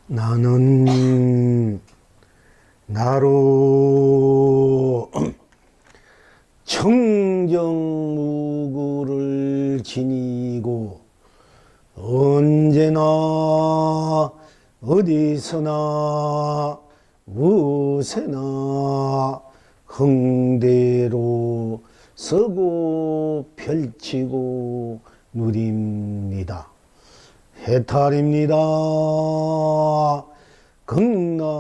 나는 나로 청정무구를 지니고 언제나 어디서나 무엇에나 흥대로 서고 펼치고 누립니다. 해탈입니다. 극락입니다.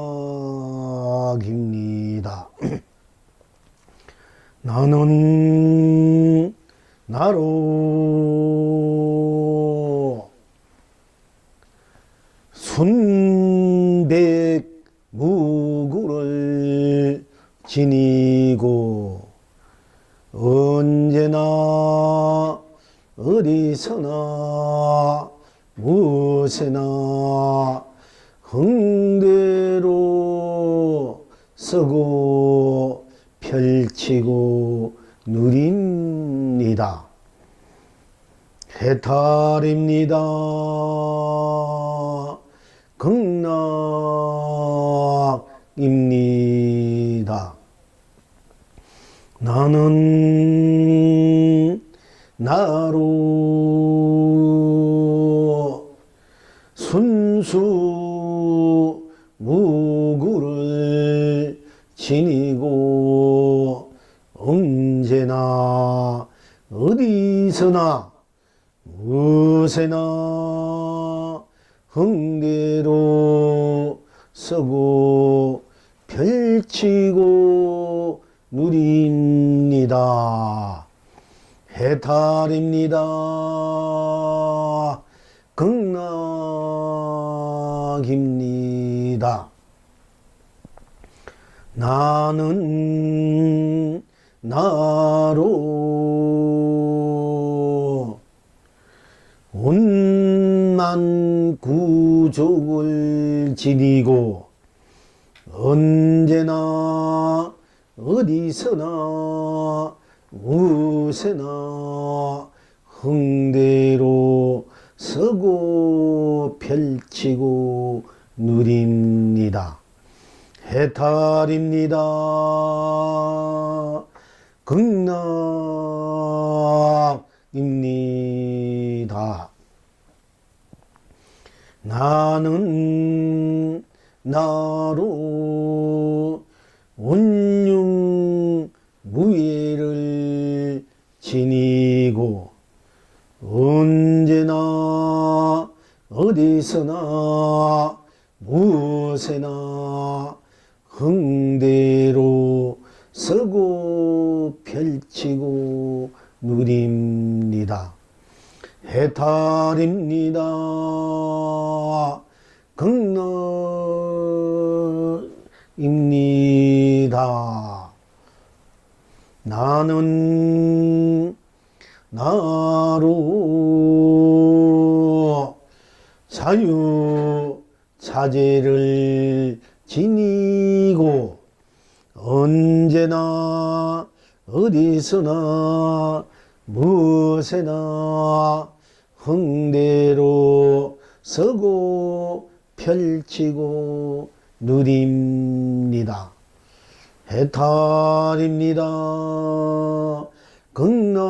나는 나로 순백무구를 지니고 언제나 어디서나 무엇에나 흥대로 서고 펼치고 누립니다. 해탈입니다. 극락입니다. 나는 나로 순수 무구를 지니고 언제나 어디서나 무엇에나 흥대로 서고 펼치고 누립니다. 해탈입니다. 극락입니다. 나는 나로 온만 구족을 지니고 언제나 어디서나 무엇에나 흥대로 서고 펼치고 누립니다. 해탈입니다. 극락입니다. 나는 나로 온융무예를 지니고 언제나 어디서나 무엇에나 흥대로 서고 펼치고 누립니다. 해탈입니다. 극락입니다. 나는 나로 자유자재를 지니고 언제나 어디서나 무엇에나 흥대로 서고 펼치고 누립니다. 해탈입니다. 극락입니다.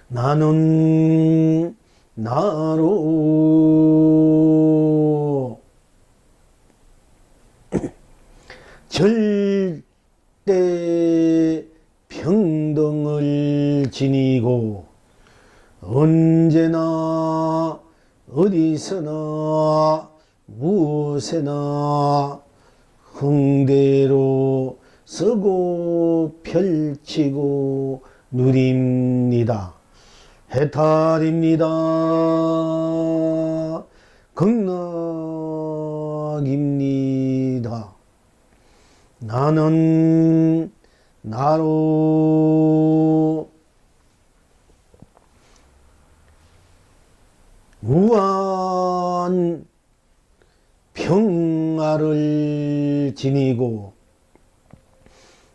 나는 나로 절대 평등을 지니고 언제나 어디서나 무엇에나 흥대로 서고 펼치고 누립니다. 해탈입니다. 극락입니다. 나는 나로 무한 평화를 지니고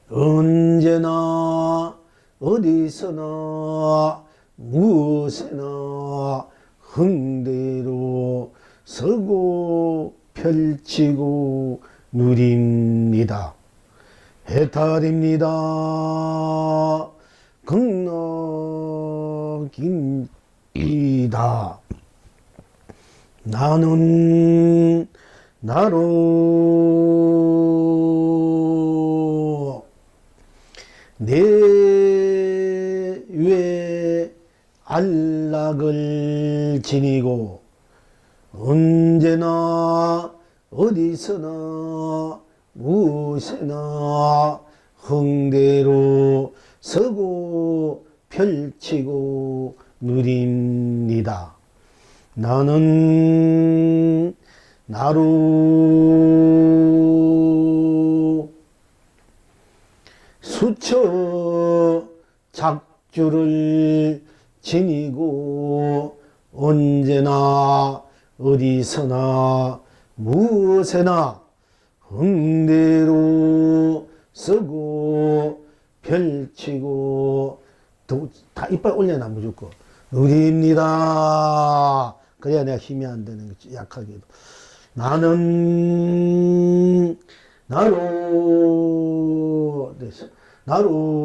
언제나 어디서나 무엇에나 흥대로 서고 펼치고 누립니다. 해탈입니다. 극락입니다. 나는 나로 내외 안락을 지니고 언제나 어디서나 무엇에나 흥대로 서고 펼치고 누립니다. 나는 나로 수처 작주를 지니고 언제나 어디서나 무엇에나 흥대로 서고 펼치고 다 이빨 올려놔 무조건 누립니다. 그래야 내가 힘이 안 되는 거지. 약하게도 나는 나로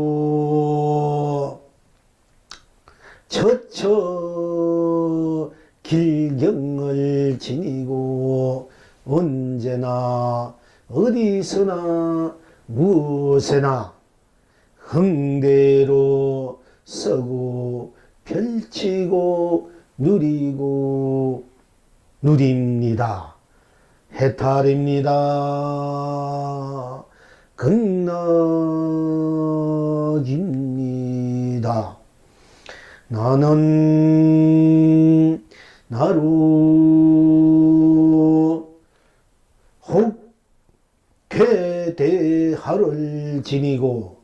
처처 길경을 지니고 언제나 어디서나 무엇에나 흥대로 서고 펼치고 누리고 누립니다. 해탈입니다. 극락입니다. 나는 나로 혹쾌대하를 지니고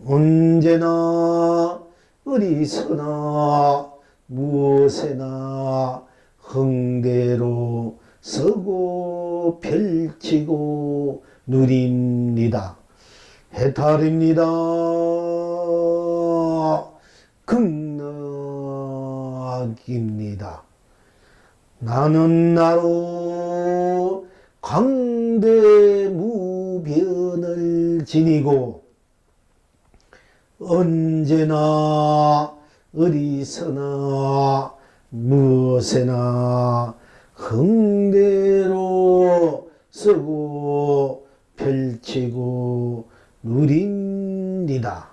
언제나 어디서나 무엇에나 흥대로 서고 펼치고 누립니다. 해탈입니다. 극락입니다. 나는 나로 광대무변을 지니고 언제나 어디서나 무엇에나 흥대로 서고 펼치고 누립니다.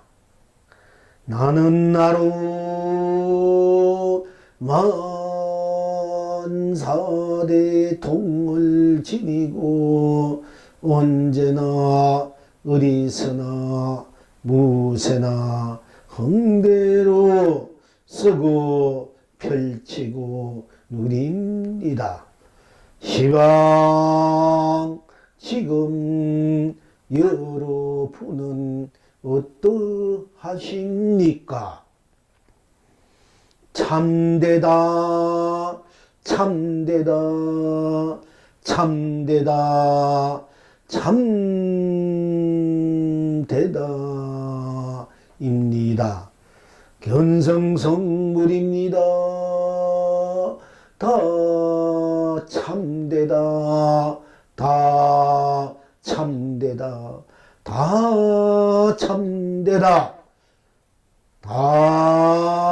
나는 나로 만사대통을 지니고 언제나 어디서나 무엇에나 흥대로 서고 펼치고 누립니다. 시방 지금 여러분은 어떠하십니까? 참되다 참되다 참되다 참되다입니다. 견성성물입니다. 다 참되다 다 참되다 다 참되다 다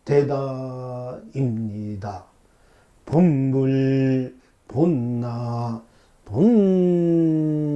참되다입니다. 본불 본나 본낙입니다.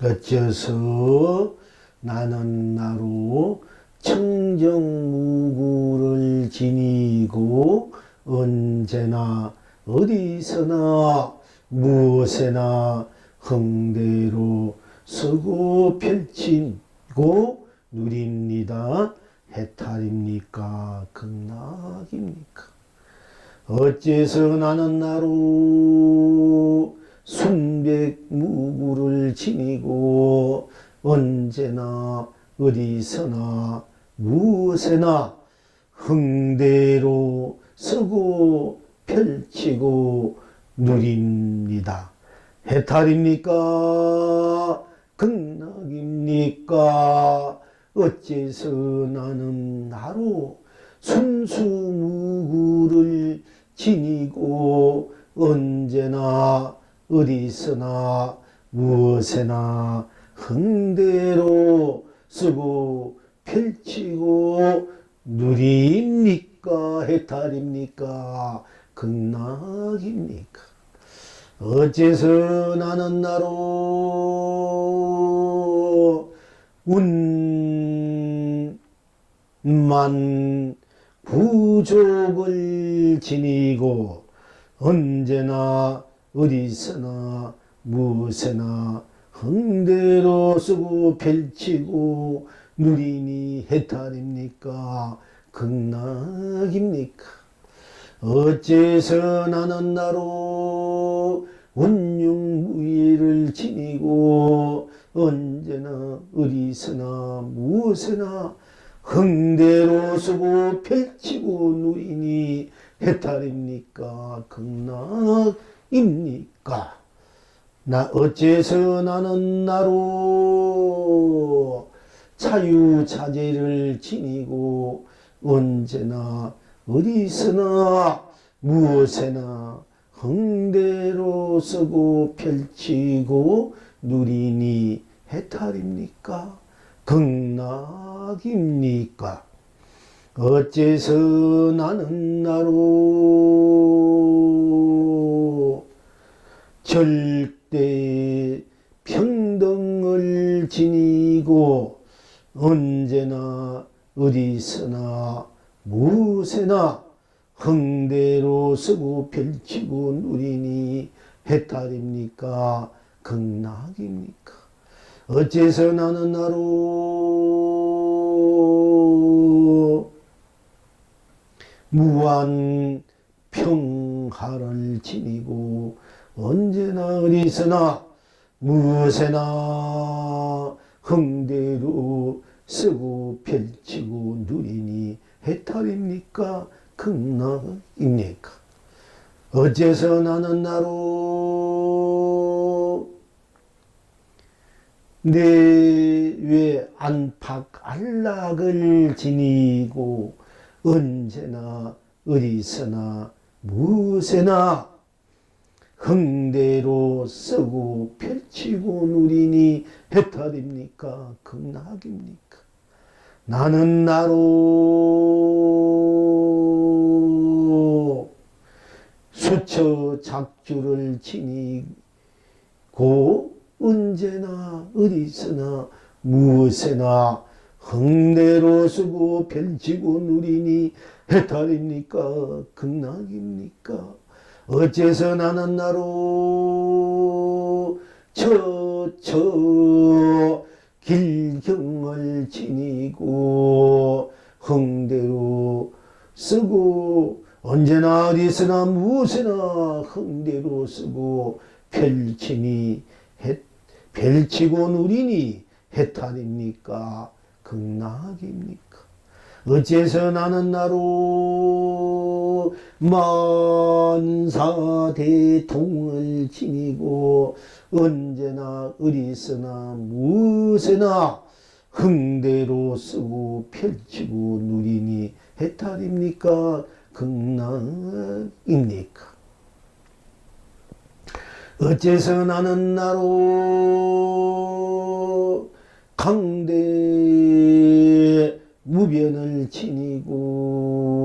어째서 나는 나로 청정무구를 지니고 언제나 어디서나 무엇에나 흥대로 서고 펼치고 누립니다. 해탈입니까? 극락입니까? 어째서 나는 나로 순백무구를 지니고 언제나 어디서나 무엇에나 흥대로 쓰고 펼치고 누립니다. 해탈입니까? 극락입니까? 어째서 나는 나로 순수무구를 지니고 언제나 어디서나 무엇에나 흥대로 쓰고 펼치고 누립니까? 해탈입니까? 극락입니까? 어째서 나는 나로 운만 부족을 지니고 언제나 어디서나 무엇에나 흥대로 쓰고 펼치고 누리니 해탈입니까? 극락입니까? 어째서 나는 나로 운용무예를 지니고 언제나 어디서나 무엇에나 흥대로 쓰고 펼치고 누리니 해탈입니까? 극락입니까? 어째서 나는 나로 자유자재를 지니고 언제나 어디서나 무엇에나 흥대로 쓰고 펼치고 누리니 해탈입니까? 극락입니까? 어째서 나는 나로 절대 평등을 지니고 언제나 어디서나 무엇에나 흥대로 쓰고 펼치고 누리니 해탈입니까? 극락입니까? 어째서 나는 나로 무한 평화를 지니고 언제나 어디서나 무엇에나 흥대로 쓰고 펼치고 누리니 해탈입니까? 극락입니까? 어째서 나는 나로 내외 안팎 안락을 지니고 언제나 어디서나 무엇에나 흥대로 쓰고 펼치고 누리니 해탈입니까? 극락입니까? 나는 나로 수처 작주를 지니고 언제나 어디서나 무엇에나 흥대로 쓰고 펼치고 누리니 해탈입니까? 극락입니까? 어째서 나는 나로 저 길경을 지니고 흥대로 쓰고 언제나 어디서나 무엇에나 흥대로 쓰고 펼치고 누리니 해탈입니까? 극락입니까? 어째서 나는 나로 만사대통을 지니고 언제나 어디서나 무엇에나 흥대로 쓰고 펼치고 누리니 해탈입니까? 극락입니까? 어째서 나는 나로 강대 무변을 지니고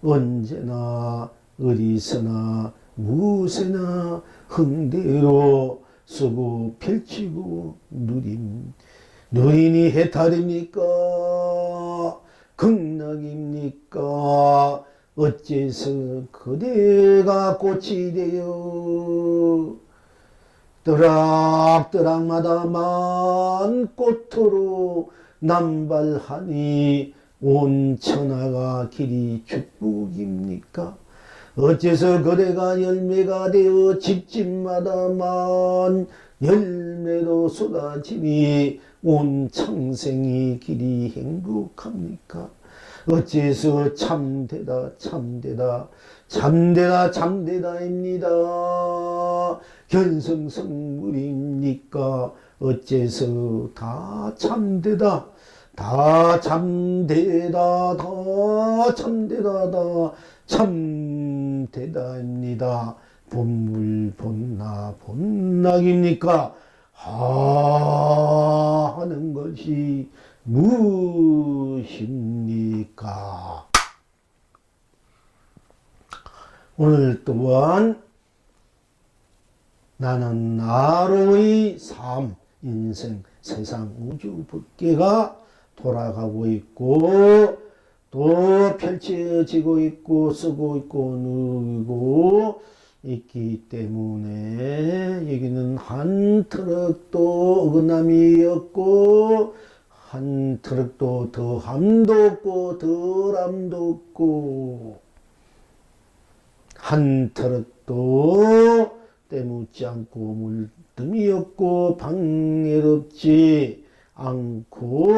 언제나 어디서나 무엇에나 흥대로 쓰고 펼치고 누리니 해탈입니까? 극락입니까? 어째서 그대가 꽃이 되어 뜨락뜨락마다 만 꽃으로 남발하니 온 천하가 길이 축복입니까? 어째서 그대가 열매가 되어 집집마다 만 열매로 쏟아지니 온 창생이 길이 행복합니까? 어째서 참되다 참되다 참되다 참되다입니다. 견성성물입니까? 어째서 다 참되다 다 참되다 다 참되다 다 참되다입니다. 본물 본나 본락입니까? 하는 것이 무엇입니까? 오늘 또한 나는 나로의 삶, 인생, 세상, 우주, 법계가 돌아가고 있고 또 펼쳐지고 있고 쓰고 있고 누르고 있기 때문에 여기는 한 트럭도 어긋남이 없고 한 트럭도 더함도 없고 덜함도 없고 한 트럭도 때묻지 않고 물뜸이 없고 방해롭지 않고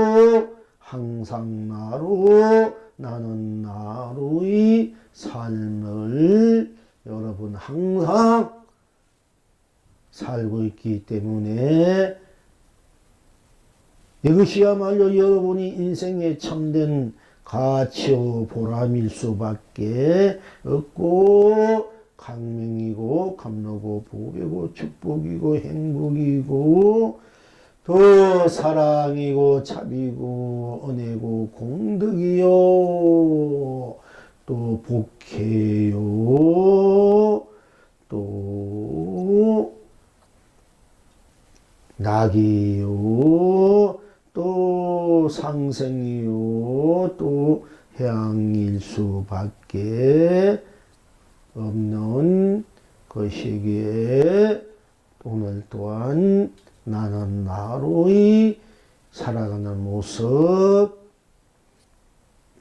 항상 나로 나는 나로의 삶을 여러분 항상 살고 있기 때문에 이것이야말로 여러분이 인생의 참된 가치요 보람일 수밖에 없고 강명이고 감로고 보배고 축복이고 행복이고 또 사랑이고 자비고 은혜고 공덕이요 또 복해요 또 낙이요 또 상생이요 또 해양일 수밖에 없는 것이기에 오늘 또한 나는 나로의 살아가는 모습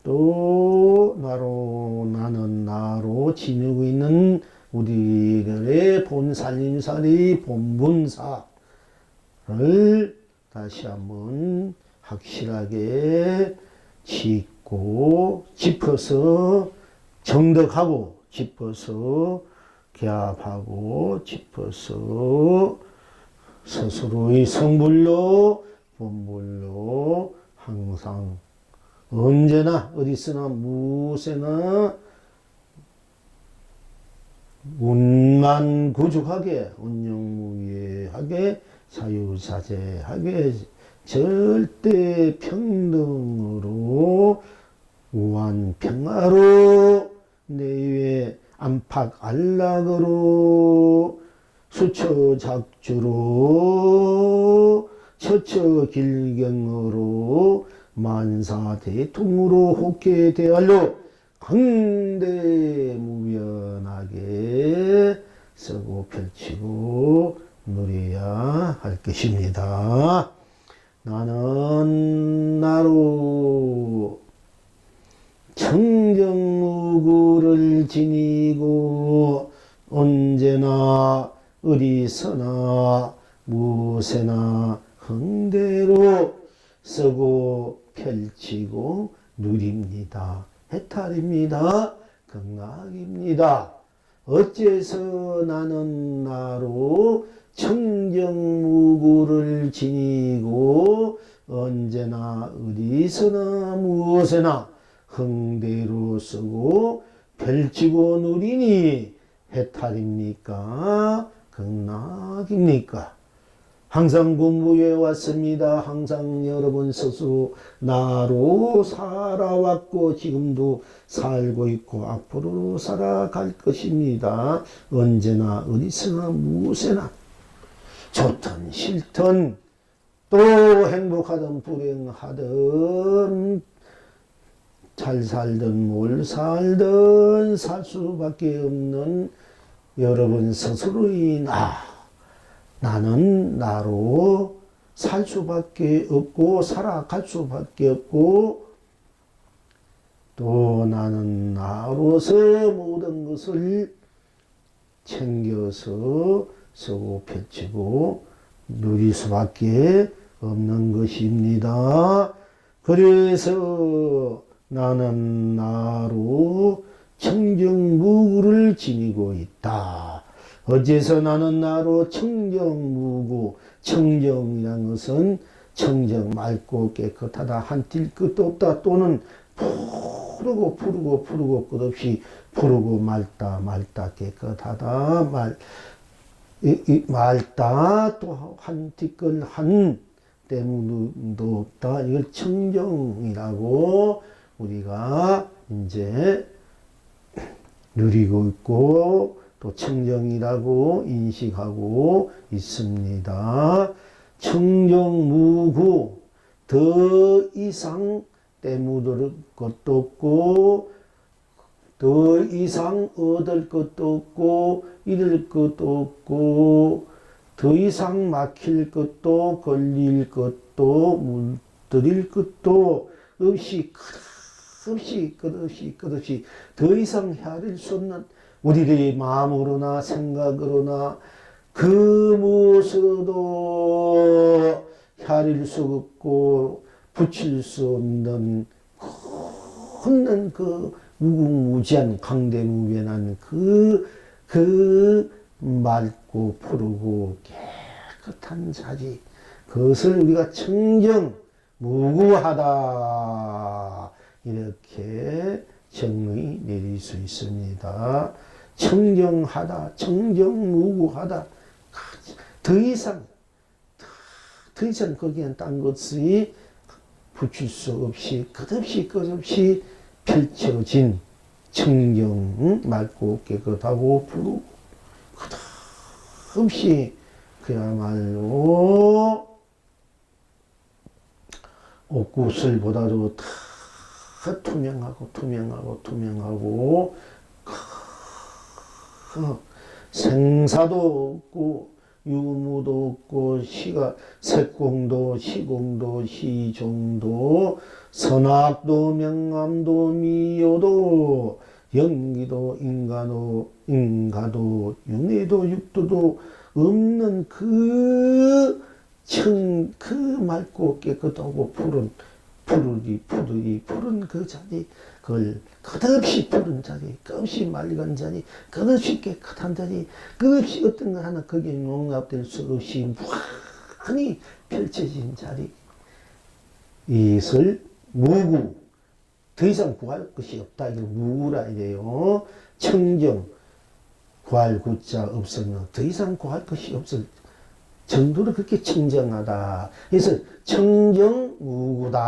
또 나는 나로 지니고 있는 우리들의 본살림살이 본분사를 다시 한번 확실하게 짚고 짚어서 정덕하고 짚어서 개합하고 짚어서 스스로의 성불로 본불로 항상 언제나 어디서나 무엇에나 운만 구족하게 운영무예하게 사유사제하게 절대 평등으로 우한평화로 내외 안팎안락으로 수처작주로 처처길경으로 만사대통으로 혹해대할로 강대무변하게 쓰고 펼치고 누려야 할 것입니다. 나는 나로 청정무구를 지니고 언제나 어디서나 무엇에나 흥대로 쓰고 펼치고 누립니다. 해탈입니다. 극락입니다. 어째서 나는 나로 청정무구를 지니고 언제나 어디서나 무엇에나 흥대로 쓰고 펼치고 누리니 해탈입니까? 극락입니까? 항상 공부해 왔습니다. 항상 여러분 스스로 나로 살아왔고 지금도 살고 있고 앞으로도 살아갈 것입니다. 언제나 어디서나 무엇에나 좋든 싫든 또 행복하든 불행하든 잘 살든 뭘 살든 살 수밖에 없는 여러분 스스로의 나는 나로 살 수밖에 없고 살아갈 수밖에 없고 또 나는 나로서 모든 것을 챙겨서 쓰고 펼치고 누릴 수밖에 없는 것입니다. 그래서 나는 나로 청정무구를 지니고 있다. 어째서 나는 나로 청정무구, 청정이라는 것은 청정, 맑고 깨끗하다, 한뛸 끝도 없다, 또는 푸르고 푸르고 푸르고 끝없이 푸르고 맑다 깨끗하다, 맑다, 또 한티끌 한 때문도 없다. 이걸 청정이라고 우리가 이제 누리고 있고 또 청정이라고 인식하고 있습니다. 청정무구, 더 이상 때묻을 것도 없고 더 이상 얻을 것도 없고 잃을 것도 없고 더 이상 막힐 것도 걸릴 것도 물들일 것도 없이 끝없이 더 이상 헤아릴 수 없는 우리들의 마음으로나 생각으로나 그 무엇으로도 헤아릴 수 없고 붙일 수 없는 큰 그 무궁무진한 강대무변한 그 맑고 푸르고 깨끗한 자리, 그것을 우리가 청정무구하다 이렇게 정의 내릴 수 있습니다. 청정하다, 청정무구하다. 더 이상 거기엔 딴 것이 붙일 수 없이 끝없이 펼쳐진 청정, 맑고 깨끗하고 푸르고 끝없이 그야말로 옥구슬보다도 다 투명하고 생사도 없고 유무도 없고 색공도 시공도 시종도 선악도 명암도 미효도 영기도 인가도 윤회도 육도도 없는 그 맑고 깨끗하고 푸른 그 자리, 그걸 끝없이 푸른 자리, 끝없이 맑은 자리, 끝없이 깨끗한 자리, 끝없이 어떤 것 하나 거기에 용납될 수 없이 무한히 펼쳐진 자리, 이것을 무구, 더 이상 구할 것이 없다. 이걸 무구라 이래요. 청정, 구할 구자 없으면 더 이상 구할 것이 없을 정도로 그렇게 청정하다. 그래서 청정무구다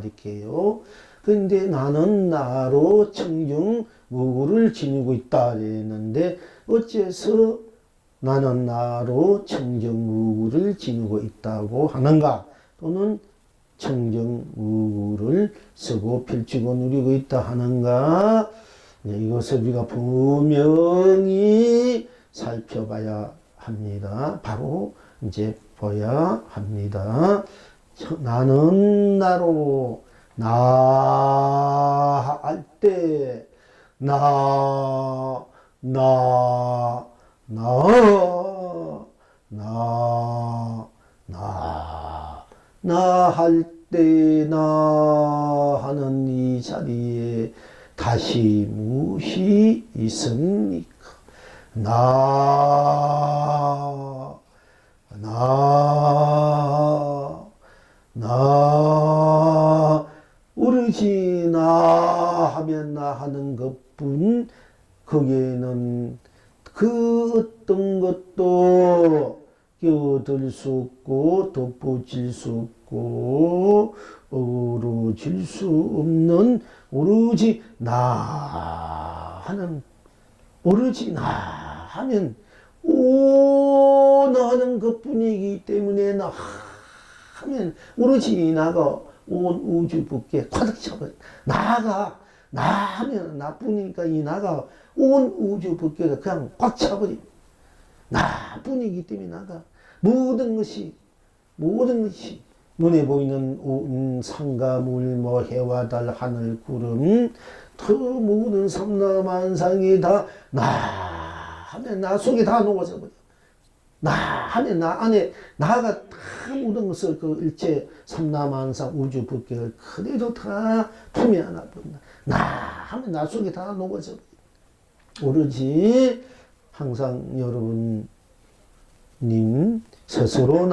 이렇게요. 그런데 나는 나로 청정무구를 지니고 있다 그랬는데 어째서 나는 나로 청정무구를 지니고 있다고 하는가? 또는 청정무구를 쓰고 펼치고 누리고 있다 하는가? 이것을 우리가 분명히 살펴봐야 합니다. 바로 이제 봐야 합니다. 나는 나로 나 할 때 나 할 때 나 하는 이 자리에 다시 무엇이 있습니까? 오로지 나 하면 나 하는 것뿐, 거기에는 그 어떤 것도 끼어들 수 없고 덧붙일 수 없고 어우러질 수 없는 오로지 나 하는, 오로지 나 하면 나 하는 것뿐이기 때문에 나 하면 오로지 나가 온 우주 밖에 가득 차버려. 나 하면 나뿐이니까 이 나가 온 우주 밖에가 그냥 꽉 차버려. 나뿐이기 때문에 나가 모든 것이 눈에 보이는 산과 물, 해와 달, 하늘, 구름, 그 모든 삼라만상이 다 나 하면 나 속에 다 녹아져 버려. 나 하면 나 안에 나가 다 모든 것을 그 일체 삼라만상 우주 법계를 그대로 다 품에 하나 본다. 나 하면 나 속에 다 녹아져. 오로지 항상 여러분님 스스로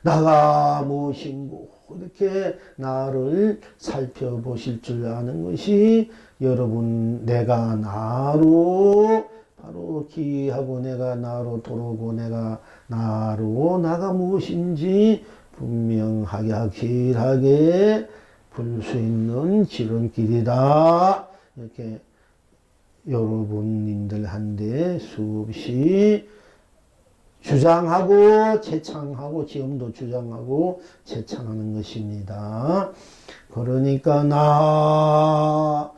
나가 무엇인고 이렇게 나를 살펴보실 줄 아는 것이 여러분 내가 나로 바로 기하고 내가 나로 돌아오고 내가 나로 나가 무엇인지 분명하게 확실하게 볼 수 있는 지름길이다. 이렇게 여러분님들한테 수없이 주장하고 재창하고 지금도 주장하고 재창하는 것입니다. 그러니까 나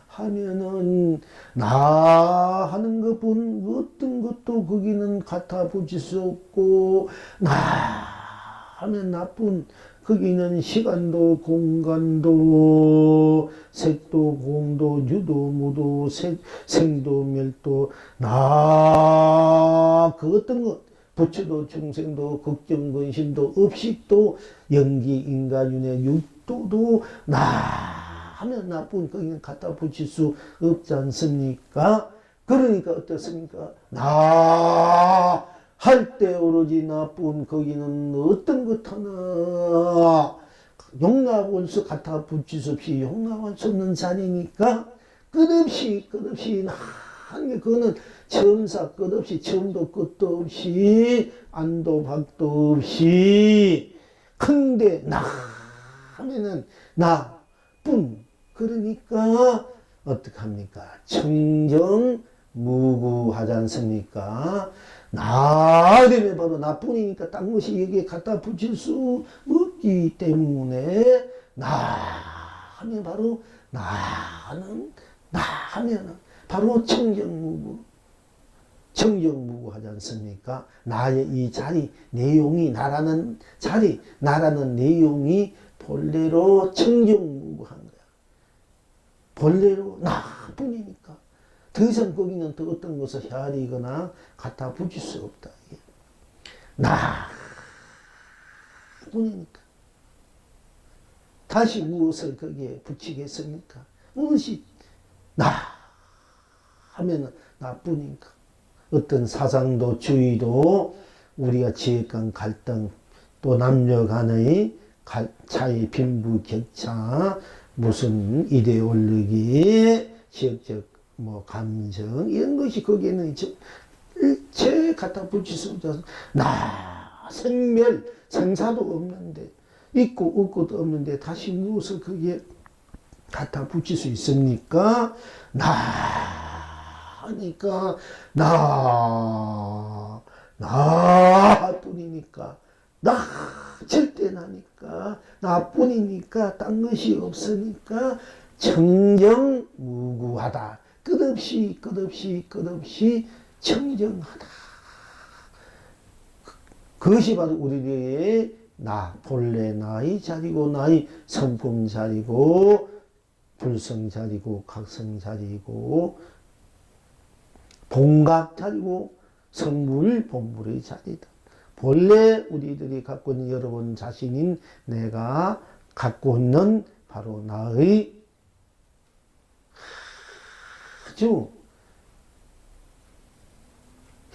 하면은 나 하는 것뿐 어떤 것도 거기는 갖다 붙일 수 없고 나 하면 나뿐 거기는 시간도 공간도 색도 공도 유도 무도 생도 멸도 나 그 어떤 것 부처도 중생도 걱정 근심도 업식도 연기 인간윤회 육도도 나 하면 나뿐 거기는 갖다 붙일 수 없지 않습니까? 그러니까 어떻습니까? 나 할 때 오로지 나뿐 거기는 어떤 것 하나 용납할 수 갖다 붙일 수 없이 용납할 수 없는 자리니까 끝없이 한 게 그거는 처음사 끝없이 처음도 끝도 없이 안도 밖도 없이 큰데 나 하면은 나뿐 그러니까 어떡합니까? 청정무구하지 않습니까? 나 되면 바로 나뿐이니까 딴 것이 여기에 갖다 붙일 수 없기 때문에 나 하면 바로 나는 나 하면은 바로 청정무구하지 않습니까? 나의 이 자리 내용이 나라는 자리 나라는 내용이 본래로 청정무구한 거야. 본래로 나뿐이니까 더 이상 거기는 또 어떤 것을 헤아리거나 갖다 붙일 수 없다. 나뿐이니까 다시 무엇을 거기에 붙이겠습니까? 무엇이 나 하면은 나뿐이니까 어떤 사상도 주의도 우리가 지역간 갈등 또 남녀 간의 차이 빈부격차 무슨 이데올로기 지역적 뭐 감정 이런 것이 거기에는 일체 갖다 붙일 수 없어서 나 생멸 생사도 없는데 있고 없고도 없는데 다시 무엇을 거기에 갖다 붙일 수 있습니까? 나 하니까 나뿐이니까 나 절대 나니까 나뿐이니까 딴 것이 없으니까 청정무구하다. 끝없이 청정하다. 그것이 바로 우리의 나 본래 나의 자리고 나의 성품 자리고 불성 자리고 각성 자리고 본각 자리고 성물 본물의 자리다. 본래 우리들이 갖고 있는 여러분 자신인 내가 갖고 있는 바로 나의 아주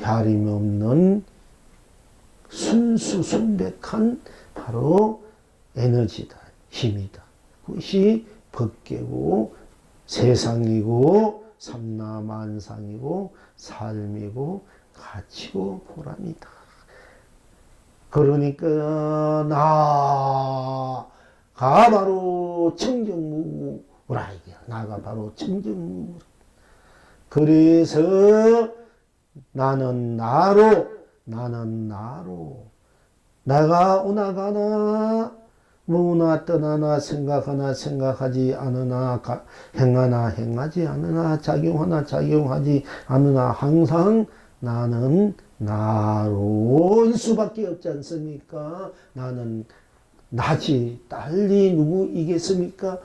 갸림 없는 순수순백한 바로 에너지다. 힘이다. 그것이 법계고 세상이고 삼라만상이고 삶이고 가치고 보람이다. 그러니까 나가 바로 청정무구라 이게 나가 바로 청정무구. 그래서 나는 나로 내가 오나가나 뭐나 떠나나 생각하나 생각하지 않으나 행하나 행하지 않으나 작용하나 작용하지 않으나 항상 나는 나로일 수밖에 없지 않습니까? 나는 나지 딸리 누구이겠습니까?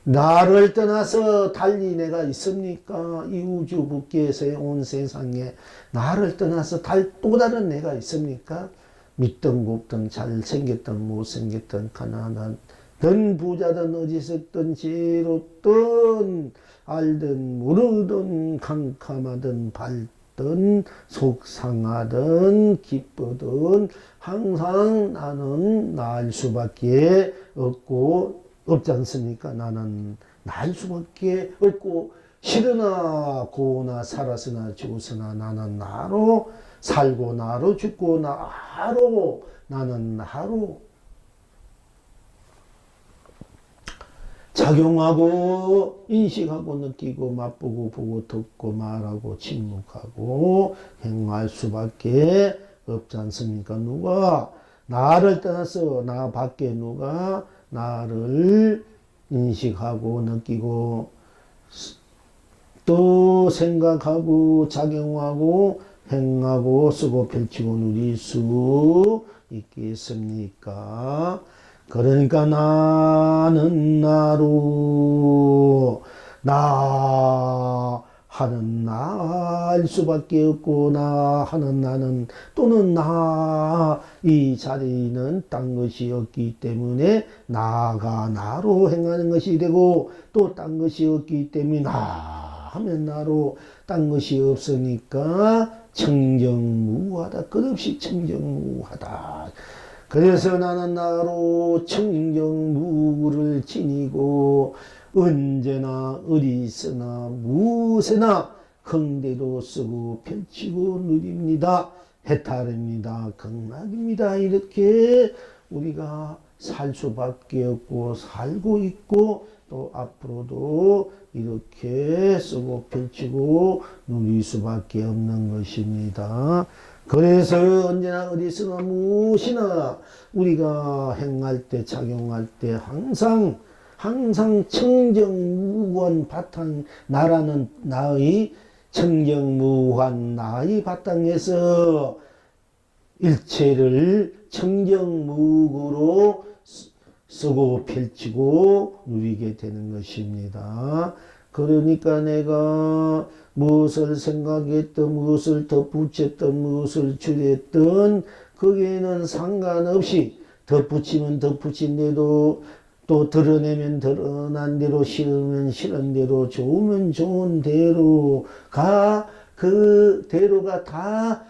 나를 떠나서 달리 내가 있습니까? 이 우주 밖에서의 온 세상에 나를 떠나서 또 다른 내가 있습니까? 믿든 굽든 잘생겼든 못생겼든 가난하든 부자든 어디서든 지혜롭든 알든 모르든 캄캄하든 밝든 속상하든 기쁘든 항상 나는 나을 수밖에 없지 않습니까? 나는 나을 수밖에 없고 싫으나 고나 살았으나 죽었으나 나는 나로 살고 나로 죽고 나로 나는 나로 작용하고 인식하고 느끼고 맛보고 보고 듣고 말하고 침묵하고 행할 수밖에 없지 않습니까? 누가 나를 떠나서 나 밖에 누가 나를 인식하고 느끼고 또 생각하고 작용하고 행하고 쓰고 펼치고 누릴 수 있겠습니까? 그러니까 나는 나로 나 하는 나일 수밖에 없고 나 하는 나는 또는 나 이 자리는 딴 것이 없기 때문에 나가 나로 행하는 것이 되고 또 딴 것이 없기 때문에 나 하면 나로 딴 것이 없으니까 청정무하다. 끝없이 청정무하다. 그래서 나는 나로 청정무구를 지니고 언제나 어디서나 무엇에나 긍대로 쓰고 펼치고 누립니다. 해탈입니다. 극락입니다. 이렇게 우리가 살 수밖에 없고 살고 있고 또 앞으로도 이렇게 쓰고 펼치고 누릴 수밖에 없는 것입니다. 그래서 언제나 어디서나 무엇이나 우리가 행할 때 작용할 때 항상 청정무한 바탕 나라는 나의 청정무한 나의 바탕에서 일체를 청정무구로 쓰고 펼치고 누리게 되는 것입니다. 그러니까 내가 무엇을 생각했든 무엇을 덧붙였든 무엇을 줄였든 거기에는 상관없이 덧붙이면 덧붙인 대로 또 드러내면 드러난 대로 싫으면 싫은 대로 좋으면 좋은 대로가 그 대로가 다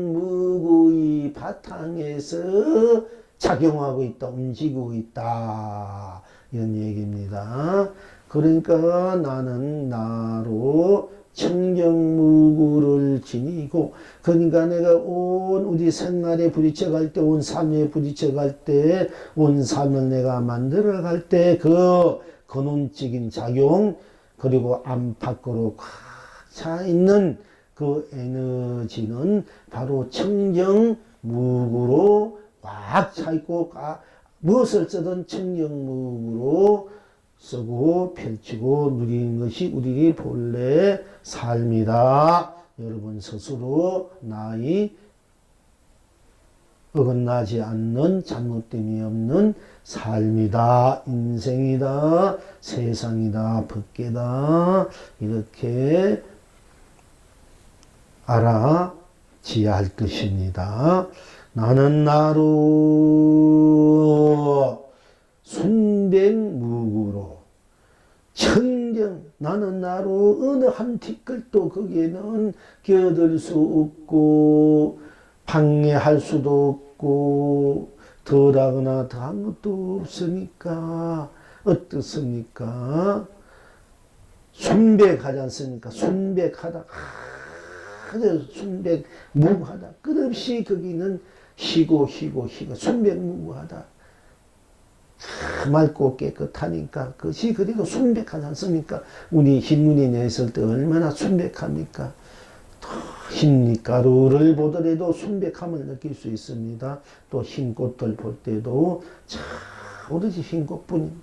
청정무구의 바탕에서 작용하고 있다, 움직이고 있다 이런 얘기입니다. 그러니까 나는 나로 청정무구를 지니고 그러니까 내가 온 우리 생활에 부딪혀갈 때 온 삶에 부딪혀갈 때 온 삶을 내가 만들어갈 때 그 근원적인 작용 그리고 안팎으로 꽉 차 있는 그 에너지는 바로 청정무구로 꽉 차 있고 무엇을 쓰든 청정무구로 쓰고 펼치고 누리는 것이 우리의 본래 삶이다. 여러분 스스로 나의 어긋나지 않는 잘못됨이 없는 삶이다. 인생이다. 세상이다. 법계다. 이렇게 알아지야 할 것입니다. 나는 나로 순백무구로 청정 나는 나로 어느 한 티끌도 거기에는 끼어들 수 없고 방해할 수도 없고 덜하거나 더한 것도 없으니까 어떻습니까? 순백하지 않습니까? 순백하다 아주 순백무구하다. 끝없이 거기는 희고 순백무구하다. 맑고 깨끗하니까 그것이 그리고 순백하지 않습니까? 우리 흰눈이 내있을 때 얼마나 순백합니까? 흰 밀가루를 보더라도 순백함을 느낄 수 있습니다. 또 흰 꽃들 볼 때도 참 오로지 흰 꽃뿐인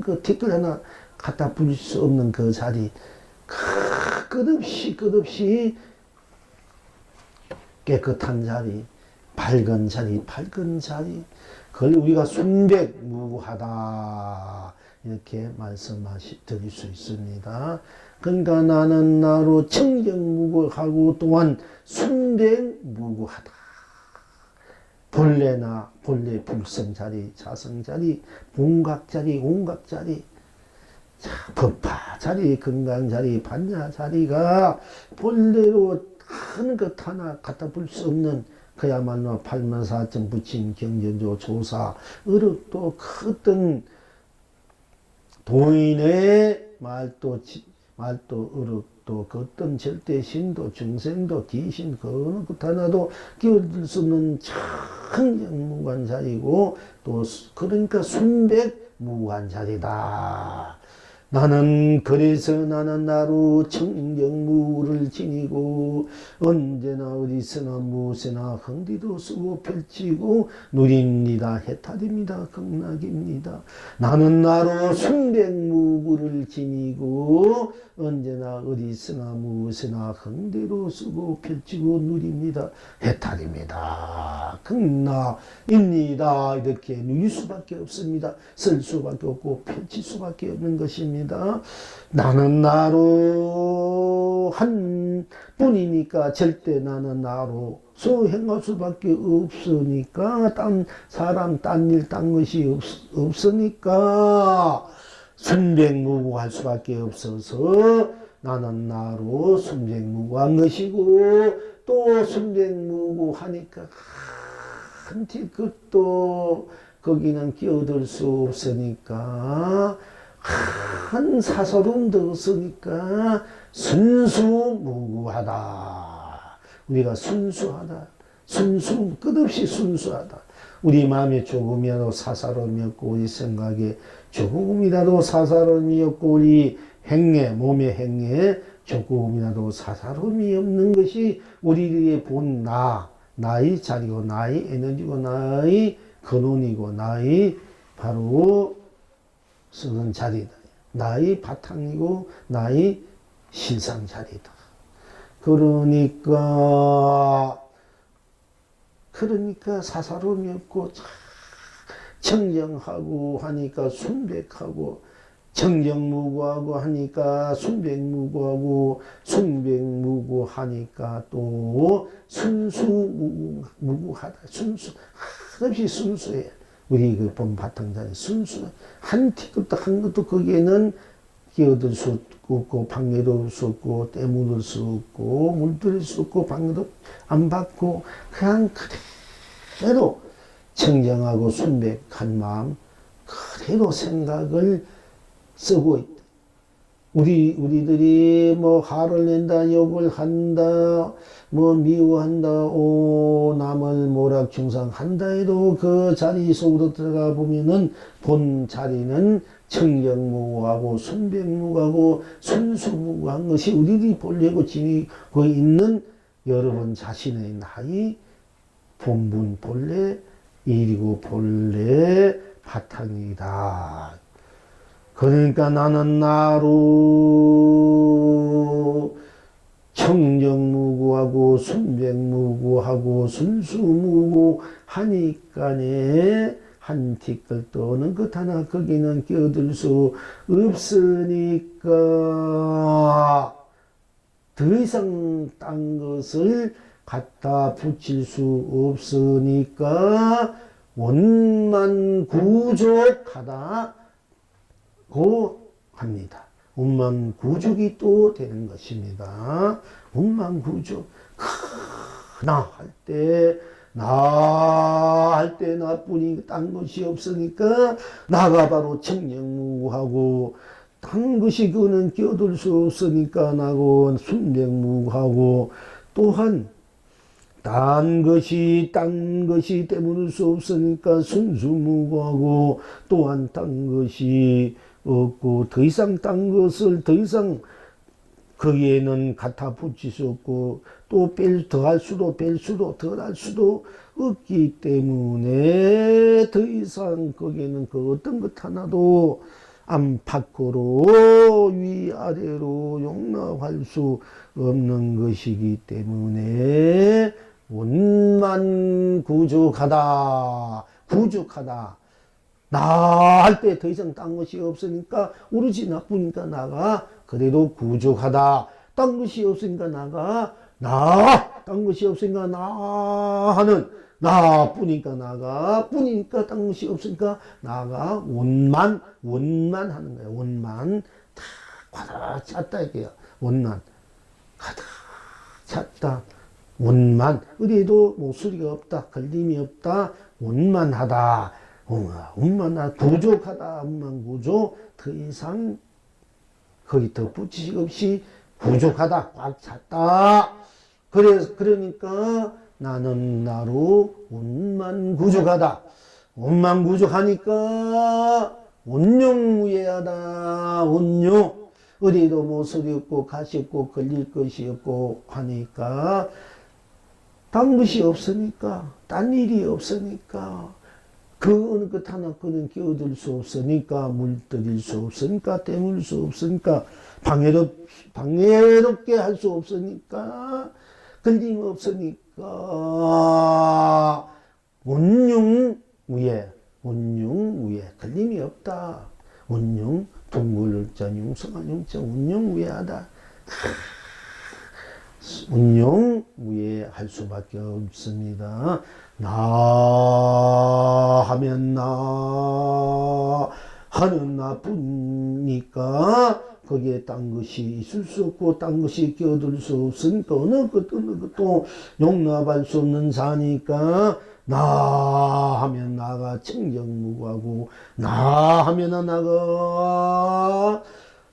그 티끌 하나 갖다 붙일 수 없는 그 자리 끝없이 깨끗한 자리 밝은 자리 그걸 우리가 순백무구하다 이렇게 드릴 수 있습니다. 그러니까 나는 나로 청정무구하고 또한 순백무구하다. 본래 불성자리, 자성자리, 본각자리, 온각자리, 법화자리, 건강자리, 반야자리가 본래로 한 것 하나 갖다 볼 수 없는 그야말로 팔만사천 부친 경전조 조사 어렵도 크던 도인의 말도 어렵도 그 어떤 절대 신도 중생도 귀신 그 어느 것 하나도 끼어들 수 없는 청정무구한 자리고 또 그러니까 순백무구한 자리다. 나는 그래서 나는 나로 청정무구를 지니고 언제나 어디서나 무엇에나 흥디도 쓰고 펼치고 누립니다. 해탈입니다. 극락입니다. 나는 나로 순백무구를 지니고 언제나 어디서나 무엇에나 흥대로 쓰고 펼치고 누립니다. 해탈입니다. 극락입니다. 이렇게 누릴 수밖에 없습니다. 쓸 수밖에 없고 펼칠 수밖에 없는 것입니다. 나는 나로 한 뿐이니까 절대 나는 나로 소행할 수밖에 없으니까 딴 사람 딴 일 딴 것이 없으니까 순백무구할 수밖에 없어서 나는 나로 순백무구한 것이고 또 순백무구하니까 한티 끝도 거기는 끼어들 수 없으니까 한 사설음도 없으니까 순수무구하다. 우리가 순수하다. 끝없이 순수하다. 우리 마음에 조금이라도 사사로움이 없고 우리 생각에 조금이라도 사사로움이 없고 우리 행에 몸의 행에 조금이라도 사사로움이 없는 것이 우리의 본 나의 자리고 나의 에너지고 나의 근원이고 나의 바로 쓰는 자리다. 나의 바탕이고 나의 신상 자리다. 그러니까 사사로움이 없고 청정하고 하니까 순백하고 청정무구하고 하니까 순백무구하고 순백무구하니까 또 순수무구하다. 한없이 순수해. 우리 그 본 바탕자리 순수 한 티끌도 한 것도 거기에는 끼어들 수 없고 방해도 수 없고 때묻을 수 없고 물들일 수 없고 방해도 안 받고 그냥 그대로 청정하고 순백한 마음 그대로 생각을 쓰고 있다. 우리들이 뭐 화를 낸다, 욕을 한다, 뭐 미워한다, 남을 모락중상한다 해도 그 자리 속으로 들어가 보면은 본 자리는 청정무구하고 순백무구하고 순수무구한 것이 우리들이 보려고 지니고 있는 여러분 자신의 나의 본분 본래 일이고 본래 바탕이다. 그러니까 나는 나로 청정무구하고 순백무구하고 순수무구 하니까네 한 티끌도 어느 것 하나 거기는 끼어들 수 없으니까 더 이상 딴 것을 갖다 붙일 수 없으니까 원만구족하다고 합니다. 원만구족이 또 되는 것입니다. 원만구족. 나 할 때 나뿐이 딴 것이 없으니까 나가 바로 청정무구하고 딴 것이 그는 끼어들 수 없으니까 나고 순백무구하고 또한 딴 것이 때문일 수 없으니까 순수무구하고 또한 딴 것이 없고 더 이상 딴 것을 더 이상 거기에는 갖다 붙일 수 없고 또 더할 수도 뺄 수도 덜할 수도 없기 때문에 더 이상 거기에는 그 어떤 것 하나도 안팎으로 위아래로 용납할 수 없는 것이기 때문에 원만구족하다. 구족하다. 나 할 때 더 이상 딴 것이 없으니까 오로지 나쁘니까 나가 그래도 부족하다. 딴 것이 없으니까 나가 딴 것이 없으니까 나 하는 나뿐이니까 나가 뿐이니까 딴 것이 없으니까 나가 원만 하는 거야. 원만 다 가득 찼다 이게요. 원만 가득 찼다. 원만 어디에도 모서리가 없다. 걸림이 없다. 원만하다. 원만하다. 부족하다. 원만 부족. 더 이상 거기 더 붙이식 없이 부족하다. 꽉 찼다. 그러니까 나는 나로 원만 부족하다. 원만 부족하니까 원용무예하다. 원용. 어디에도 모서리 없고 가시 없고 걸릴 것이 없고 하니까 딴 것이 없으니까 딴 일이 없으니까 그 어느 것 하나 그는 끼어들 수 없으니까 물들일 수 없으니까 때물 수 없으니까 방해롭게 할 수 없으니까 걸림 없으니까 원용무예 걸림이 없다. 원용 동물자 융성한 용자 운용무예하다. 운용무예할 수밖에 없습니다. 나 하면 나 하는 나뿐이니까 거기에 딴 것이 있을 수 없고 딴 것이 끼어들 수 없으니까 어느 것도 용납할 수 없는 자니까 나 하면 나가 청정무구하고 나 하면 나가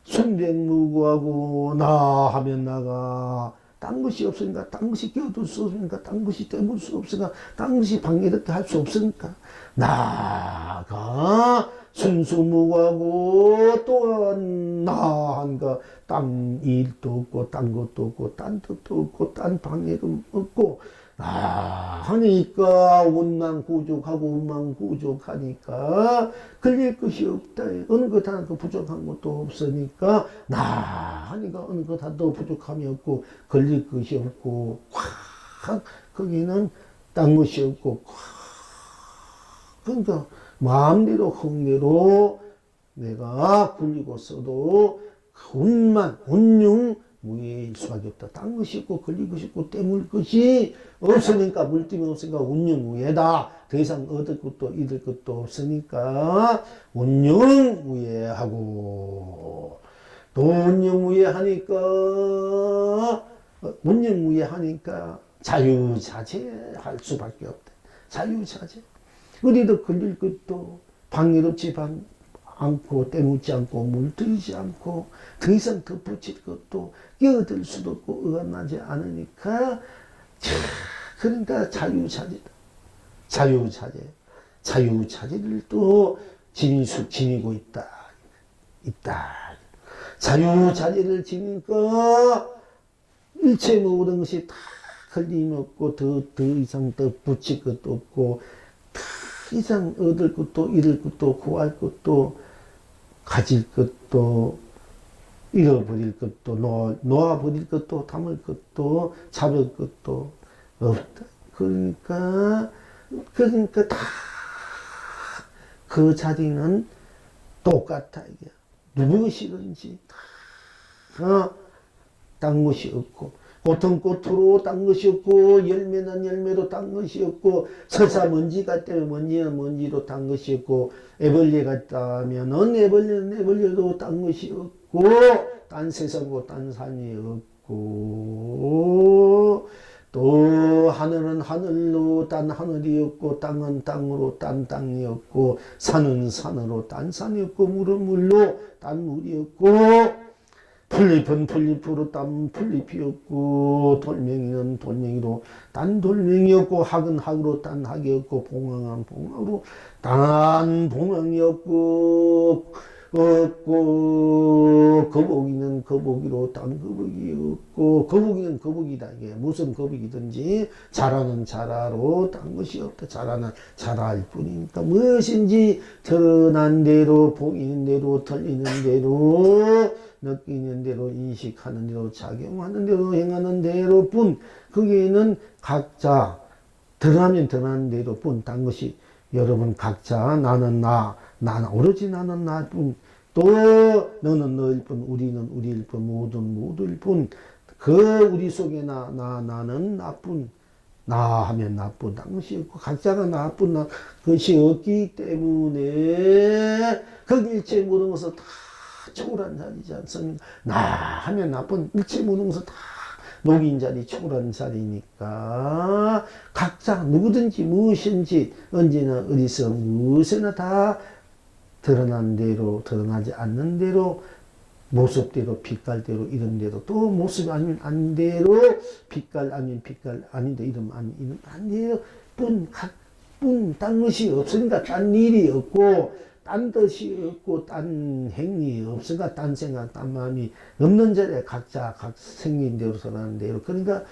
순백무구하고 나 하면 나가 딴 것이 없으니까 딴 것이 끼어들 수 없으니까 딴 것이 때물 수 없으니까 딴 것이 방해롭게 할 수 없으니까 나가 순수무구하고 또한 나한가 딴 일도 없고 딴 것도 없고 딴 뜻도 없고 딴 방해도 없고 하니까 원만 부족하고 원만 부족하니까 걸릴 것이 없다. 어느 것 하나 더 부족한 것도 없으니까 하니까 어느 것 하나도 부족함이 없고 걸릴 것이 없고 확 거기는 딴 것이 없고 그러니까 마음대로 흥대로 내가 굴리고 써도 원용무예일 수밖에 없다. 딴 것이 없고 걸릴 것이 없고 때물 것이 없으니까 물때문이 없으니까 원용무예다. 더 이상 얻을 것도 잃을 것도 없으니까 원용무예하고 또 원용무예하니까 자유자재할 수밖에 없다. 자유자재. 어디도 걸릴 것도 방해롭지 않고 때묻지 않고 물들이지 않고 더 이상 덧붙일 것도 끼어들 수도 없고 어긋나지 않으니까 그러니까 자유자재다. 자유자재를 또 지니고 있다. 자유자재를 지니까 일체 모든 것이 다 걸림이 없고 더 이상 덧붙일 것도 없고 더 이상 얻을 것도 잃을 것도 구할 것도 가질 것도 잃어버릴 것도 놓아버릴 것도 담을 것도 잡을 것도 없다. 그러니까 다 그 자리는 똑같아. 이게 누구시든지 다 딴 것이 없고 꽃은 꽃으로 딴 것이 없고 열매는 열매로 딴 것이 없고 설사 먼지 같다면 먼지는 먼지로 딴 것이 없고 애벌레 같다면은 애벌레는 애벌레로 딴 것이 없고 딴 세상고 딴 산이 없고 또 하늘은 하늘로 딴 하늘이 없고 땅은 땅으로 딴 땅이 없고 산은 산으로 딴 산이 없고 물은 물로 딴 물이 없고 풀잎은 풀잎으로 딴 풀잎이 없고 돌멩이는 돌멩이로 딴 돌멩이 없고 학은 학으로 딴 학이 없고 봉황은 봉황으로 딴 봉황이 없고 거북이는 거북이로 딴 거북이 없고 거북이는 거북이다. 이게 무슨 거북이든지 자라는 자라로 딴 것이 없다. 자라는 자라일 뿐이니까 무엇인지 드러난 대로 보이는 대로 들리는 대로 느끼는 대로 인식하는 대로 작용하는 대로 행하는 대로뿐 거기에는 각자 드러나면 드러나는 대로뿐 딴 것이 여러분 각자 나는 나는 오로지 나는 나뿐, 또 너는 너일 뿐, 우리는 우리일 뿐, 모두일 뿐, 그 우리 속에 나는 나뿐, 나 하면 나쁜 것이 없고 각자가 나쁜 것이 없기 때문에 그 일체 모든 것을 다 초월한 자리지 않습니까? 나 하면 나쁜 일체 모든 것을 다 녹인 자리, 초월한 자리니까 각자 누구든지 무엇인지 언제나 어디서 무엇이나 다 드러난 대로, 드러나지 않는 대로, 모습대로, 빛깔대로, 이런 대로, 또 모습이 아니면 안 대로, 빛깔 아니면 빛깔 아닌데, 이름 아니면 안 대로, 딴 것이 없으니까, 딴 일이 없고, 딴 뜻이 없고, 딴 행위 없으니까, 딴 생각, 딴 마음이 없는 자리에 각자, 각 생긴 대로, 선하는 대로. 그러니까,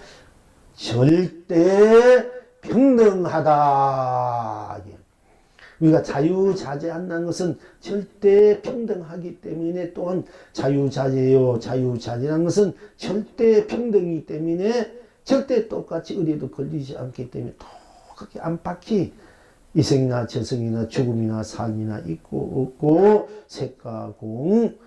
절대 평등하다. 우리가 자유자재한다는 것은 절대 평등하기 때문에, 또한 자유자재요, 자유자재라는 것은 절대 평등이기 때문에 절대 똑같이 의뢰도 걸리지 않기 때문에 똑같이 안팎이 이생이나 저생이나 죽음이나 삶이나 있고 없고 색과 공,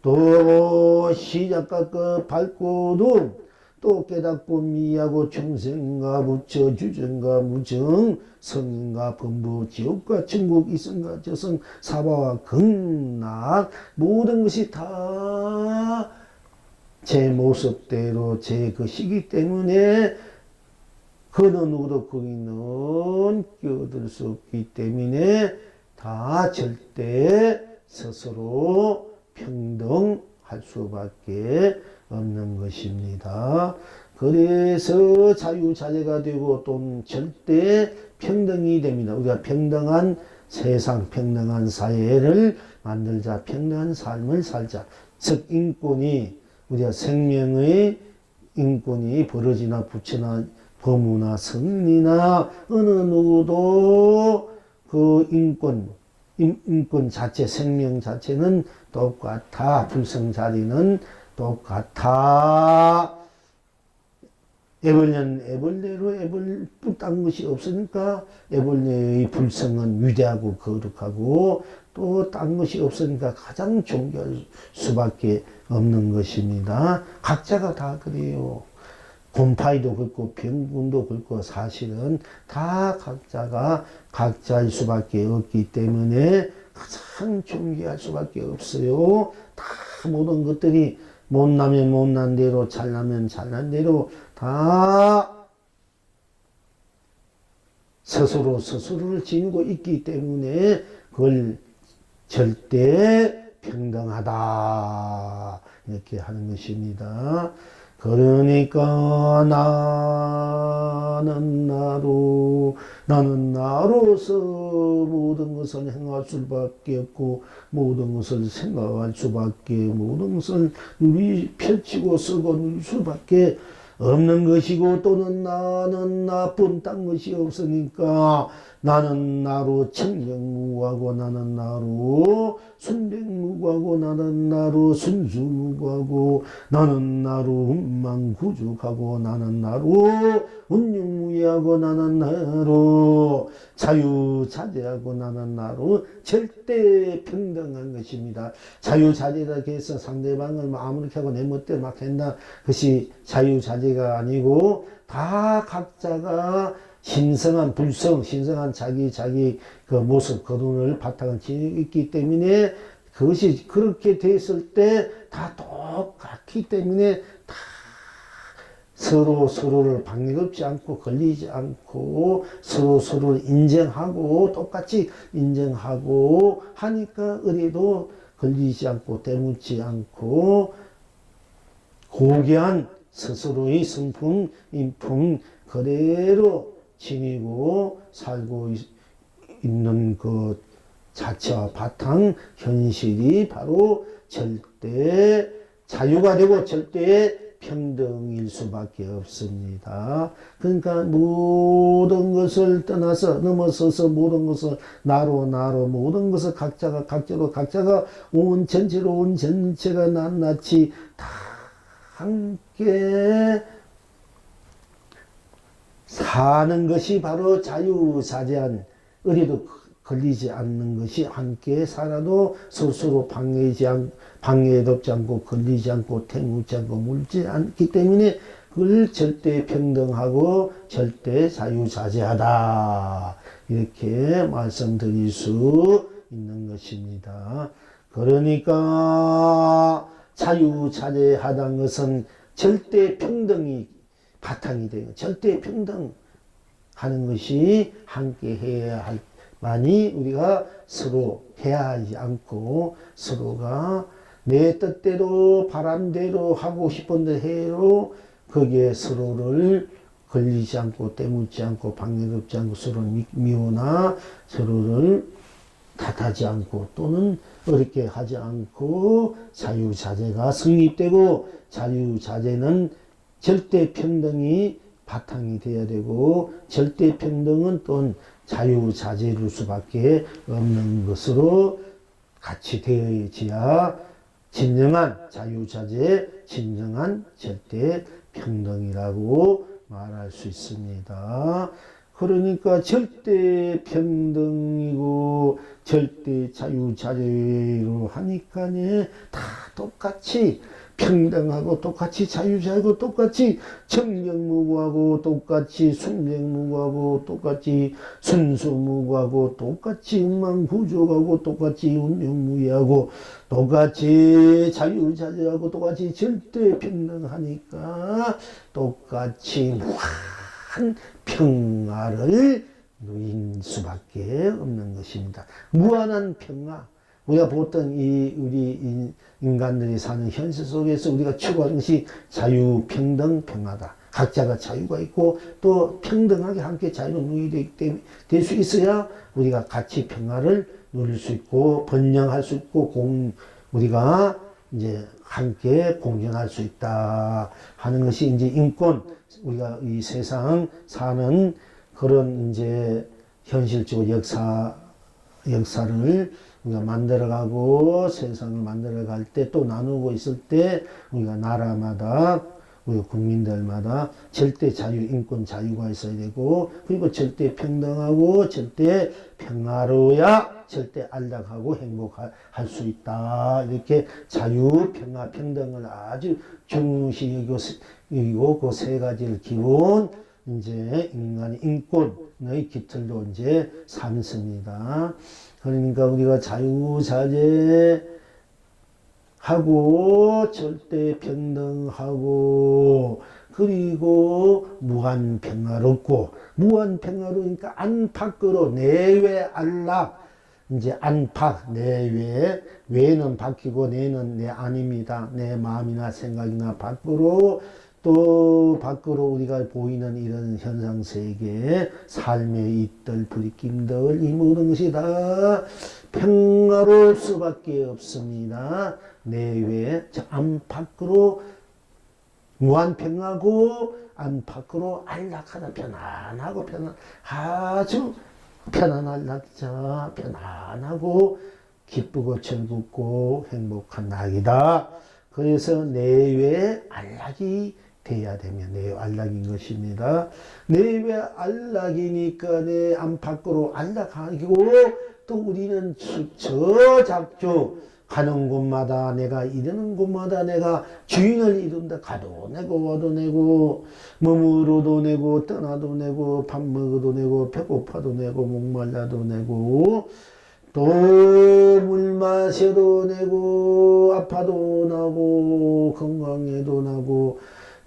또 시작과 끝 밝고도 또 깨닫고 미하고 중생과 부처 주정과 무정 성인과 범부 지옥과 천국 이성과 저성 사바와 극락 모든 것이 다 제 모습대로 제 것이기 때문에 그 누구도 거기는 끼어들 수 없기 때문에 다 절대 스스로 평등할 수밖에 없는 것입니다. 그래서 자유자재가 되고 또 절대 평등이 됩니다. 우리가 평등한 세상, 평등한 사회를 만들자, 평등한 삶을 살자. 즉 인권이, 우리가 생명의 인권이 벌어지나 부처나 법무나 성리나 어느 누구도 그 인권 자체, 생명 자체는 똑같아. 불성 자리는 똑같아. 애벌년 애벌대로 딴 것이 없으니까 애벌녀의 불성은 위대하고 거룩하고 또 딴 것이 없으니까 가장 존귀할 수밖에 없는 것입니다. 각자가 다 그래요. 곰파이도 그렇고 병군도 그렇고 사실은 다 각자가 각자일 수밖에 없기 때문에 가장 존귀할 수밖에 없어요. 다 모든 것들이 못나면 못난 대로, 잘나면 잘난 대로 다 스스로를 지니고 있기 때문에 그걸 절대 평등하다 이렇게 하는 것입니다. 그러니까 나는 나로서 모든 것을 행할 수밖에 없고 모든 것을 생각할 수밖에, 모든 것을 누리 펼치고 쓰고 누릴 수밖에 없는 것이고, 또는 나는 나뿐 딴 것이 없으니까 나는 나로 청정무구하고 나는 나로 순백무구하고 나는 나로 순수무구하고 나는 나로 운망구죽하고 나는 나로 운용무예하고 나는 나로 자유자재하고 나는 나로 절대 평등한 것입니다. 자유자재라고 해서 상대방을 아무렇게 하고 내 멋대로 막 한다, 그것이 자유자재가 아니고 다 각자가 신성한 불성, 신성한 자기 그 모습, 거론을 바탕을 지니고 있기 때문에 그것이 그렇게 됐을 때 다 똑같기 때문에 다 서로를 방해없지 않고 걸리지 않고 서로를 인정하고 똑같이 인정하고 하니까 의뢰도 걸리지 않고 대묻지 않고 고귀한 스스로의 성품, 인품 그대로 지니고 살고 있는 그 자체와 바탕 현실이 바로 절대 자유가 되고 절대 평등일 수밖에 없습니다. 그러니까 모든 것을 떠나서 넘어서서 모든 것을 나로 모든 것을 각자가 온 전체가 낱낱이 다 함께 사는 것이 바로 자유자재한 어디도 걸리지 않는 것이 함께 살아도 스스로 방해롭지 않고 걸리지 않고 탱묻지 않고 물지 않기 때문에 그걸 절대 평등하고 절대 자유자재하다 이렇게 말씀드릴 수 있는 것입니다. 그러니까 자유자재하다는 것은 절대 평등이 바탕이 돼요. 절대 평등하는 것이 함께 해야 할 만이 우리가 서로 해하지 않고 서로가 내 뜻대로 바람대로 하고 싶은 대로 거기에 서로를 걸리지 않고 때묻지 않고 방해롭지 않고 서로를 미워나 서로를 탓하지 않고 또는 어렵게 하지 않고 자유자재가 성립되고 자유자재는 절대평등이 바탕이 되어야 되고 절대평등은 또는 자유자재일 수밖에 없는 것으로 같이 되어야지야 진정한 자유자재, 진정한 절대평등이라고 말할 수 있습니다. 그러니까 절대 평등이고 절대 자유자재로 하니까 다 똑같이 평등하고 똑같이 자유자재고 똑같이 청정무구하고 똑같이 순정무구하고 똑같이 순수무구하고 똑같이 음망부족하고 똑같이 운명무예하고 똑같이 자유자재하고 똑같이 절대평등하니까 똑같이 무한 평화를 누릴 수밖에 없는 것입니다. 무한한 평화. 우리가 보통 우리 인간들이 사는 현실 속에서 우리가 추구하는 것이 자유, 평등, 평화다. 각자가 자유가 있고 또 평등하게 함께 자유를 누리게 될 수 있어야 우리가 같이 평화를 누릴 수 있고 번영할 수 있고 우리가 이제 함께 공존할 수 있다 하는 것이 이제 인권, 우리가 이 세상 사는 그런 이제 현실적으로 역사를 우리가 만들어가고 세상을 만들어갈 때 또 나누고 있을 때 우리가 나라마다 우리 국민들마다 절대 자유, 인권 자유가 있어야 되고 그리고 절대 평등하고 절대 평화로야 절대 안락하고 행복할 수 있다. 이렇게 자유, 평화, 평등을 아주 중시 여기고 그 세 가지를 기본 이제 인간의 인권의 기틀로 이제 삼습니다. 그러니까 우리가 자유자재하고 절대평등하고 그리고 무한평화롭고 무한평화로니까 안팎으로 내외 안락 이제 안팎 내외 외는 바뀌고 내는 내 안입니다. 내 마음이나 생각이나 밖으로 또 밖으로 우리가 보이는 이런 현상세계 삶의 있들 부딪힘들 이 모든 것이 다 평화로울 수밖에 없습니다. 내외 안팎으로 무한평화고 안팎으로 안락하다 편안하고 아주 편안한 편안하고 기쁘고 즐겁고 행복한 낙이다. 그래서 내외 안락이 돼야 되면 내외 안락인 것입니다. 내외 안락이니까 내 안팎으로 안락하고 또 우리는 저작주 가는 곳마다 내가 이르는 곳마다 내가 주인을 이룬다. 가도 내고 와도 내고 머무러도 내고 떠나도 내고 밥 먹어도 내고 배고파도 내고 목말라도 내고 또 물 마셔도 내고 아파도 나고 건강해도 나고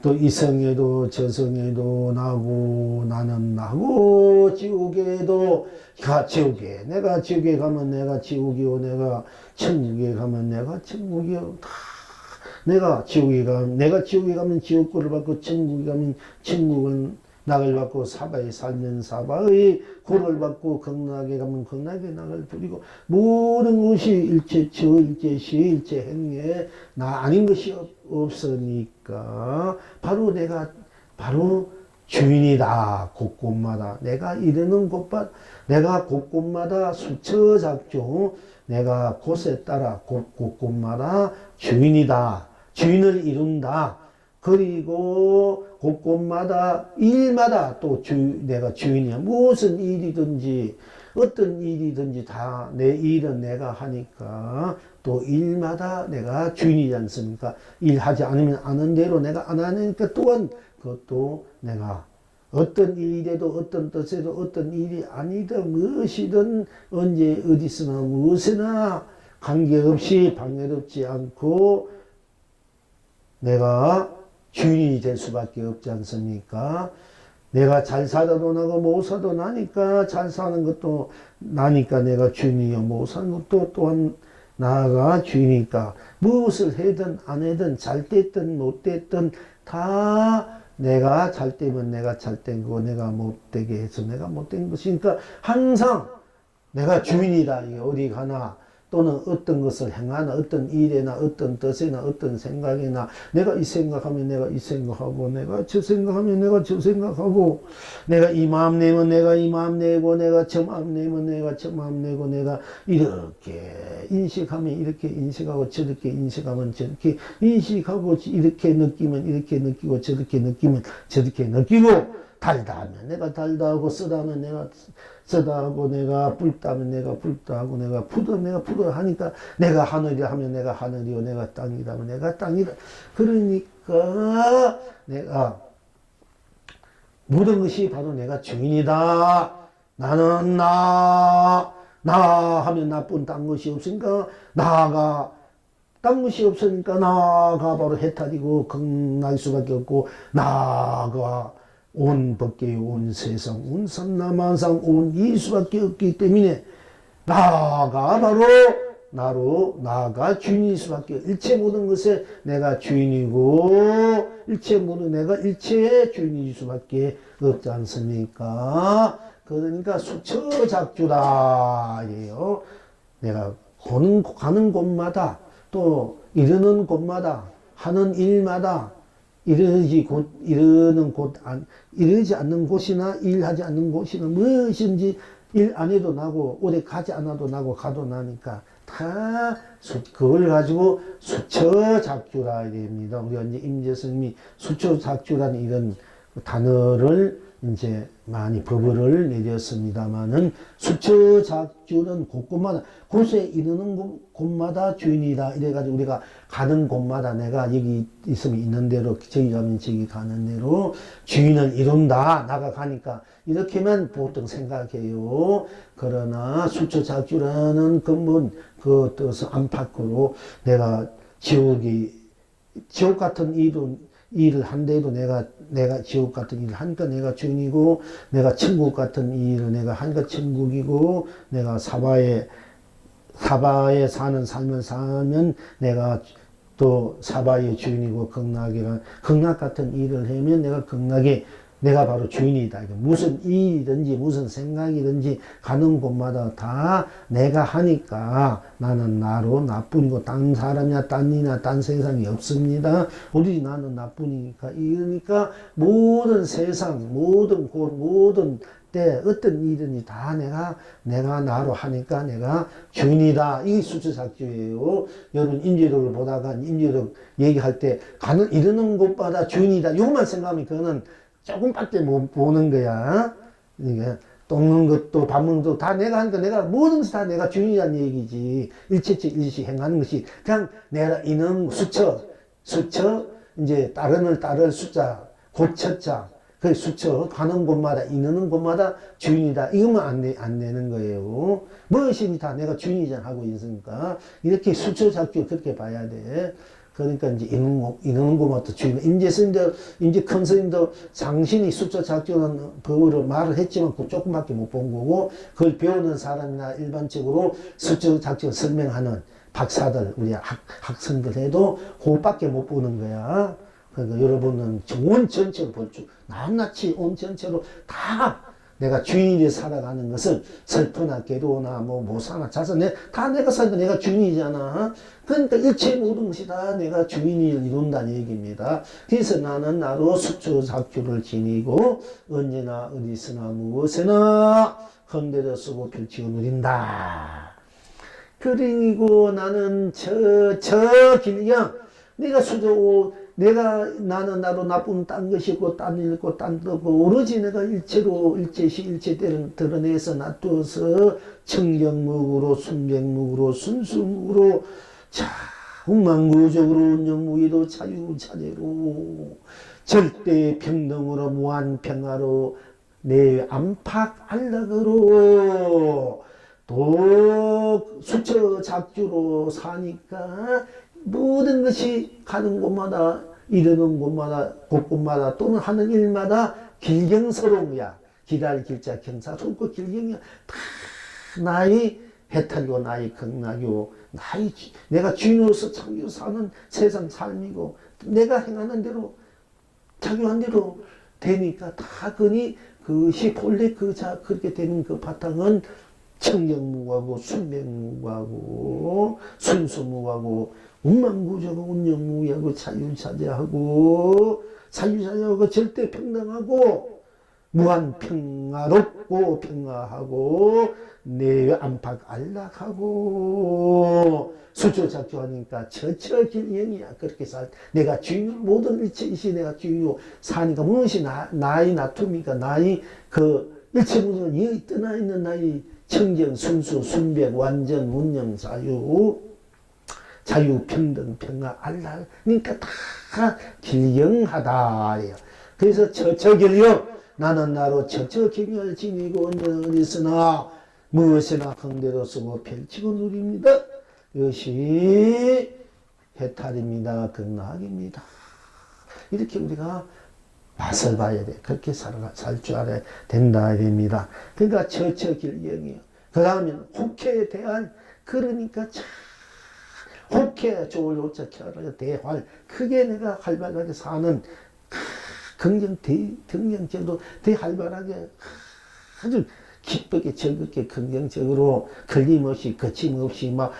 또 이성에도 저성에도 나고 나는 나고 지옥에도 지옥에 내가 지옥에 가면 내가 지옥이요 내가 천국에 가면 내가 천국이요 다 내가 지옥에 가면 지옥고를 받고 천국에 가면 천국은 낙을 받고 사바에 살면 사바의 고를 받고 극락에 가면 극락의 낙을 부리고 모든 것이 일체처 일체시 일체행에 나 아닌 것이 없으니까 바로 내가 바로 주인이다. 곳곳마다 내가 이르는 내가 곳곳마다 수처작종 내가 곳에 따라 곳곳마다 주인이다. 주인을 이룬다. 그리고 곳곳마다 일마다 또 내가 주인이야. 무슨 일이든지 어떤 일이든지 다 내 일은 내가 하니까 또 일마다 내가 주인이지 않습니까? 일하지 않으면 아는 대로 내가 안 하니까 또한 그것도 내가 어떤 일이라도 어떤 뜻에도 어떤 일이 아니든 무엇이든 언제 어디서나 무엇이나 관계없이 방해롭지 않고 내가 주인이 될 수밖에 없지 않습니까? 내가 잘 살아도 나고 못 살아도 나니까 잘 사는 것도 나니까 내가 주인이요. 못 사는 것도 또한 나가 주인이니까 무엇을 해든 안 해든 잘 됐든 못 됐든 다 내가 잘 되면 내가 잘 된 거고 내가 못 되게 해서 내가 못 된 것이니까 항상 내가 주인이다. 이게 어디 가나 또는 어떤 것을 행하나 어떤 일에나 어떤 뜻에나 어떤 생각이나 내가 이 생각하면 내가 이 생각하고 내가 저 생각하면 내가 저 생각하고 내가 이 마음 내면 내가 이 마음 내고 내가 저 마음 내면 내가 저 마음 내고 내가 이렇게 인식하면 이렇게 인식하고 저렇게 인식하면 저렇게 인식하고 이렇게 느끼면 이렇게 느끼고 저렇게 느끼면 저렇게 느끼고 달다 하면 내가 달다 하고 쓰다 하면 내가 쓰다 하고 내가 붉다 하면 내가 붉다 하고 내가 푸다 하면 내가 푸다 하니까 내가 하늘이라 하면 내가 하늘이고 내가 땅이라 하면 내가 땅이다. 그러니까 내가 모든 것이 바로 내가 주인이다. 나는 나 하면 나쁜 딴 것이 없으니까 나가 딴 것이 없으니까 나가 바로 해탈이고 겁날 수밖에 없고 나가 온 법계 온 세상 온 삼라만상 온 이수밖에 없기 때문에 나가 바로 나로 나가 주인일 수밖에 일체 모든 것에 내가 주인이고 일체 모든 내가 일체의 주인일 수밖에 없지 않습니까? 그러니까 수처작주다 이에요. 내가 가는 곳마다 또 이르는 곳마다 하는 일마다 이르지 않는 곳이나 일하지 않는 곳이나 무엇인지 일 안 해도 나고 오래 가지 않아도 나고 가도 나니까 다 그걸 가지고 수처작주라 됩니다. 우리가 이제 임재스님이 수처작주라는 이런 단어를 이제 많이 법을 내렸습니다만은 수처작주는 곳곳마다 곳에 이르는 곳마다 주인이다. 이래가지고 우리가 가는 곳마다 내가 여기 있으면 있는 대로 저기 가면 저기 가는 대로 주인을 이룬다. 나가 가니까 이렇게만 보통 생각해요. 그러나 수처작주라는 근본 그 뜻 안팎으로 내가 지옥 같은 일을 한데도 내가 지옥 같은 일을 하니까 내가 주인이고 내가 천국 같은 일을 내가 하니까 천국이고 내가 사바에 사는 삶을 살면 내가 또 사바의 주인이고 극락 같은 일을 하면 내가 극락에 내가 바로 주인이다. 무슨 일이든지 무슨 생각이든지 가는 곳마다 다 내가 하니까 나는 나로 나뿐이고 딴 사람이나 딴 일이나 딴 세상이 없습니다. 오직 나는 나뿐이니까 이러니까 모든 세상 모든 곳 모든 때 어떤 일이든지 다 내가 나로 하니까 내가 주인이다. 이게 수처작주예요. 여러분 임재력을 보다가 임재력 얘기할 때 이르는 곳마다 주인이다. 이것만 생각하면 그거는 조금밖에 못 보는 거야. 이게 똥는 것도 밥 먹는 것도 다 내가 하니까 내가 모든 것이 다 내가 주인이라는 얘기지. 일체적 일시 행하는 것이 그냥 내가 이는 수처 이제 따를 숫자 고처자 그 수처 가는 곳마다 이르는 곳마다 주인이다. 이것만 안 내는 거예요. 무엇이니 다 내가 주인이잖아 하고 있으니까 이렇게 수처작주 그렇게 봐야 돼. 그러니까 이제 이르는 곳마다 주인. 임재 큰 스님도 장신이 수처작주는 법으로 말을 했지만 그 조금밖에 못 본 거고 그걸 배우는 사람이나 일반적으로 수처작주 설명하는 박사들 우리 학생들 해도 그것밖에 못 보는 거야. 그러니까 여러분은 온 전체로 볼 줄, 낱낱이 온 전체로 다 내가 주인이 살아가는 것을 슬프나 괴로우나 못 사나 자서 다 내가 살고 내가 주인이잖아. 그러니까 일체 모든 것이 다 내가 주인을 이룬다는 얘기입니다. 그래서 나는 나로 수처작주를 지니고 언제나 어디서나 무엇에나 헌대를 쓰고 펼치고 누린다. 그리고 나는 저 길경 내가 수저 내가 나는 나로 나쁜 딴 것이고 딴 일고 딴 뜻고 오로지 내가 일체로 일체시 일체대를 드러내서 놔두어서 청정무구로 순백무구로 순수무구로 자 흥망구적으로 운영무의도 자유자재로 절대 평등으로 무한평화로 내 안팎 안락으로 또 수처 작주로 사니까 모든 것이 가는 곳마다 이르는 곳마다 곳곳마다 또는 하는 일마다 길경서러운 거야. 기다릴 길자 경사롭고 길경이야. 다 나의 해탈이고 나의 극락이고 나의 내가 주인으로서 창조 사는 세상 삶이고 내가 행하는 대로 작용한 대로 되니까 다 그니 그것이 본래 그렇게 되는 그 바탕은 청정무구하고 순백무구하고 순수무구하고 운만구조하고 운영무구하고 자유자재하고 절대 평등하고 무한평화롭고 평화하고 내 안팎 안락하고 수조작조하니까 처처길경이야. 그렇게 내가 주인 모든 일체이시 내가 주인이고 사니까 무엇이 나의 나툼이니까 나의 그 일체 모든 이 떠나 있는 나의 청정 순수 순백 완전 운영 자유 평등 평화 안락 그러니까 다 길경하다. 그래서 처처길경 나는 나로 처처경을 지니고 언제는 어디서나 무엇이나 강대로 쓰고 펼치고 누립니다. 이것이 해탈입니다. 극락입니다. 이렇게 우리가 맛을 봐야 돼. 그렇게 살 줄 알아야 된다. 됩니다. 그러니까 처처길경이요. 그 다음에는 혹해에 대한 그러니까 참 혹해 좋을 호자 켜라 대활 크게 내가 활발하게 사는 긍정적으로 대활발하게 아주 기쁘게 즐겁게 긍정적으로 걸림없이 거침없이 막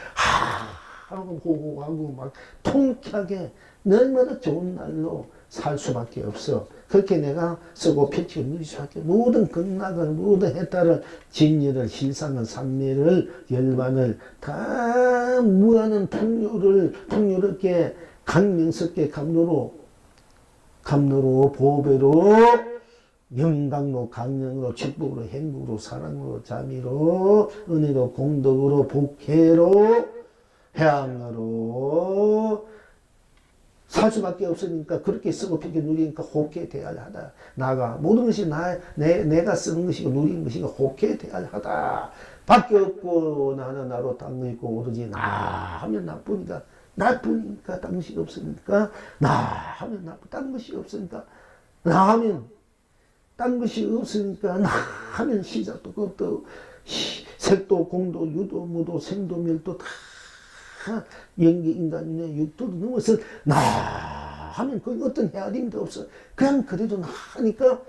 하고 호호하고 막 통쾌하게 날마다 좋은 날로 살 수밖에 없어. 그렇게 내가 쓰고 펼치고 누릴 수밖에 모든 극락을 모든 해탈을 진리를 실상을 삼매를 열반을 다 무한한 풍요롭게 강명스럽게 감로로 보배로 영광로 강령으로 축복으로 행복으로 사랑으로 자비로 은혜로 공덕으로 복혜로 해양으로 살 수밖에 없으니까 그렇게 쓰고 펴게 누리니까 혹해 대할하다. 나가 모든 것이 내가 쓰는 것이고 누리는 것이고 혹해 대할하다. 밖에 없고 나는 나로 딴 거 있고 오로지 나 하면 나쁘니까 딴 것이 없으니까 나 하면 딴 것이 없으니까 나 하면 딴 것이 없으니까 나 하면 시작도 그것도 색도 공도 유도 무도 생도 멸도 다 연기 인간이네 육도도 넘어서 나 하면 그 어떤 헤아림도 없어. 그냥 그래도 나 하니까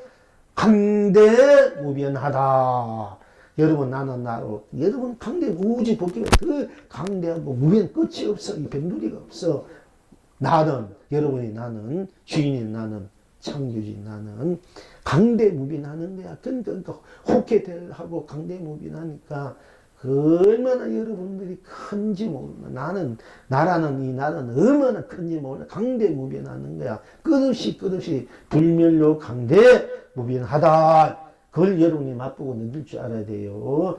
강대무변하다. 여러분 나는 나로 여러분 강대 우주 복귀가 더 강대하고 무변 끝이 없어. 이 변두리가 없어. 나는 여러분이 나는 주인인 나는 창조주인 나는 강대무변하는 거야. 그러니까 혹해하고 강대무변하니까 얼마나 여러분들이 큰지 모르나. 나라는 이 나라는 얼마나 큰지 모르나. 강대무변하는 거야. 끝없이 불멸로 강대무변하다. 그걸 여러분이 맛보고 느낄 줄 알아야 돼요.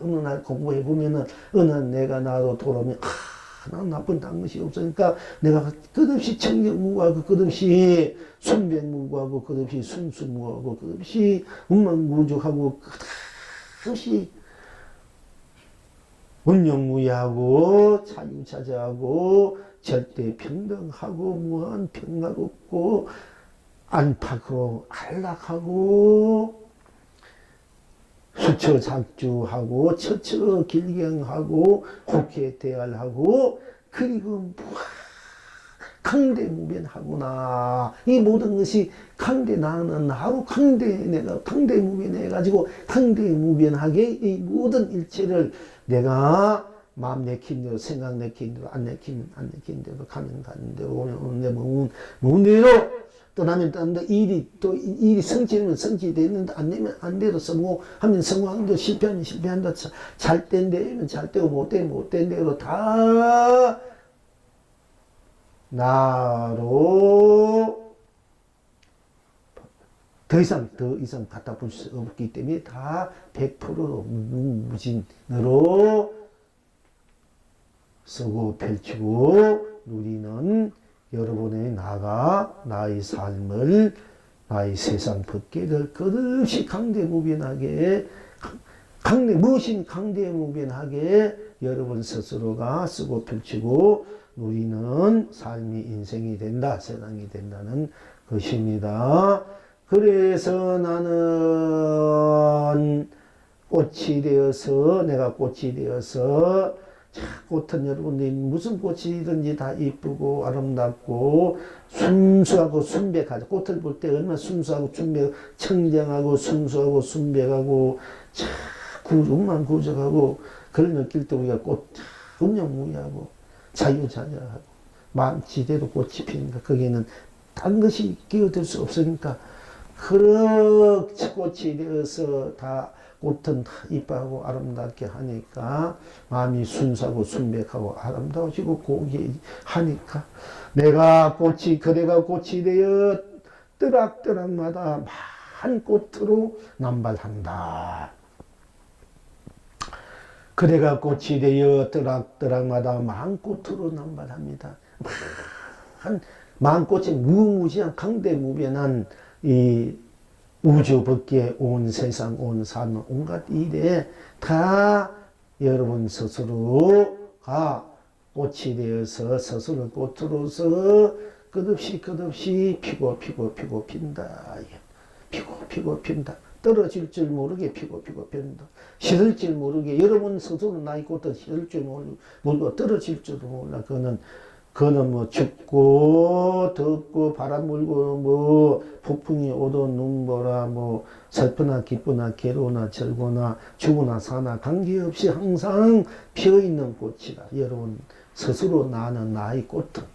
어느 날 공부해보면은, 어느 날 내가 나로 돌아오면, 난 나쁜 딴 것이 없으니까 내가 끝없이 청정무구하고 끝없이 순백무구하고 끝없이 순수무구하고 끝없이 운만구족하고 끝없이 운영무예하고 자유자재하고 절대평등하고 무한평화롭고 안팎으로 안락하고 수처작주하고 처처길경하고 혹해대할하고 그리고 강대무변하구나. 이 모든 것이 나는 하루 내가 강대무변해가지고 강대무변하게 이 모든 일체를 내가 마음 내킨 대로 생각 내킨 대로 안 내킨 대로 가면 가는 대로 오면 내 먹은 대로 떠나면 떠난다. 일이 성취되면 성취되는데 안 되면 안 되도 성공하면 성공하는데 실패하면 실패한다. 잘 된 대로 잘 되고 못 된 대로 다 나로 더 이상 갖다 볼 수 없기 때문에 다 100% 무무진으로 쓰고 펼치고 누리는 여러분의 나의 삶을, 나의 세상 법계를 끝없이 강대무변하게, 무엇인 강대무변하게 여러분 스스로가 쓰고 펼치고 누리는 삶이 인생이 된다, 세상이 된다는 것입니다. 그래서 나는 내가 꽃이 되어서, 꽃은 여러분들이 무슨 꽃이든지 다 이쁘고 아름답고 순수하고 순백하죠. 꽃을 볼 때 얼마나 순수하고 청정하고 순수하고 순백하고 구름만 구적하고 그걸 느낄 때 우리가 꽃 운영무의하고 자유자재하고 마음지대로 꽃이 피니까 거기에는 딴 것이 끼어들 수 없으니까 그렇게 꽃이 되어서 꽃은 다 이뻐하고 아름답게 하니까 마음이 순수하고 순백하고 아름다워지고 고귀하니까 그대가 꽃이 되어 뜨락뜨락마다 많은 꽃으로 남발한다. 그대가 꽃이 되어 뜨락뜨락마다 많은 꽃으로 남발합니다. 많은 꽃이 무궁무진한 강대무변한 이 우주 밖에 온 세상, 온 삶, 온갖 일에 다 여러분 스스로가 꽃이 되어서 스스로 꽃으로서 끝없이 피고 핀다. 피고 핀다. 떨어질 줄 모르게 피고 핀다. 시들 줄 모르게 여러분 스스로 나의 꽃은 시들 줄 모르고 떨어질 줄도 몰라. 그거는 뭐 춥고 덥고 바람 불고 뭐 폭풍이 오도 눈보라 뭐 슬프나 기쁘나 괴로우나 즐거나 죽으나 사나 관계없이 항상 피어있는 꽃이다. 여러분 스스로 나는 나의 꽃은